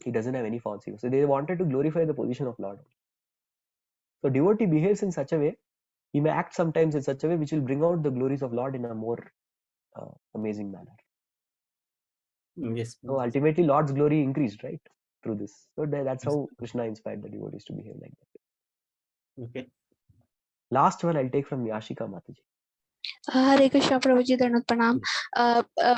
A: He doesn't have any false ego. So they wanted to glorify the position of Lord. So devotee behaves in such a way, he may act sometimes in such a way which will bring out the glories of Lord in a more amazing manner.
H: Yes.
A: So ultimately Lord's glory increased, right? Through this. So that's how Krishna inspired the devotees to behave like that.
H: Okay.
A: Last one I'll take from Yashika Mataji.
Q: Hare Krishna, Prabhuji, Dandavat Pranam.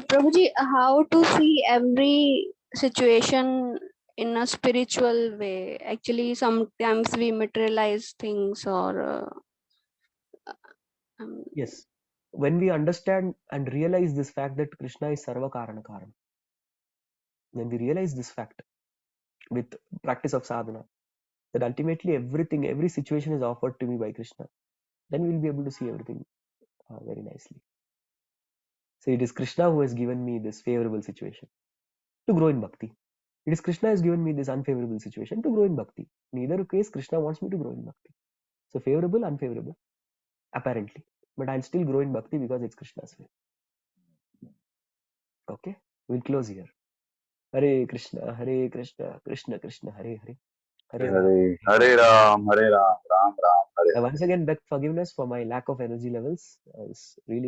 Q: Prabhuji, how to see every situation in a spiritual way? Actually, sometimes we materialize things or...
A: Yes. When we understand and realize this fact that Krishna is Sarva Karana Karan, when we realize this fact with practice of sadhana, that ultimately everything, every situation is offered to me by Krishna, then we'll be able to see everything very nicely. So it is Krishna who has given me this favorable situation to grow in bhakti. It is Krishna has given me this unfavorable situation to grow in bhakti. In either case, Krishna wants me to grow in bhakti. So favorable, unfavorable, apparently. but I'll still grow in bhakti because it's Krishna's way. Okay, we'll close here. Hare Krishna, Krishna Krishna, Hare Hare, Hare Ram.
L: Hare Ram, Ram Ram, Hare.
A: Once again, beg forgiveness for my lack of energy levels. I was really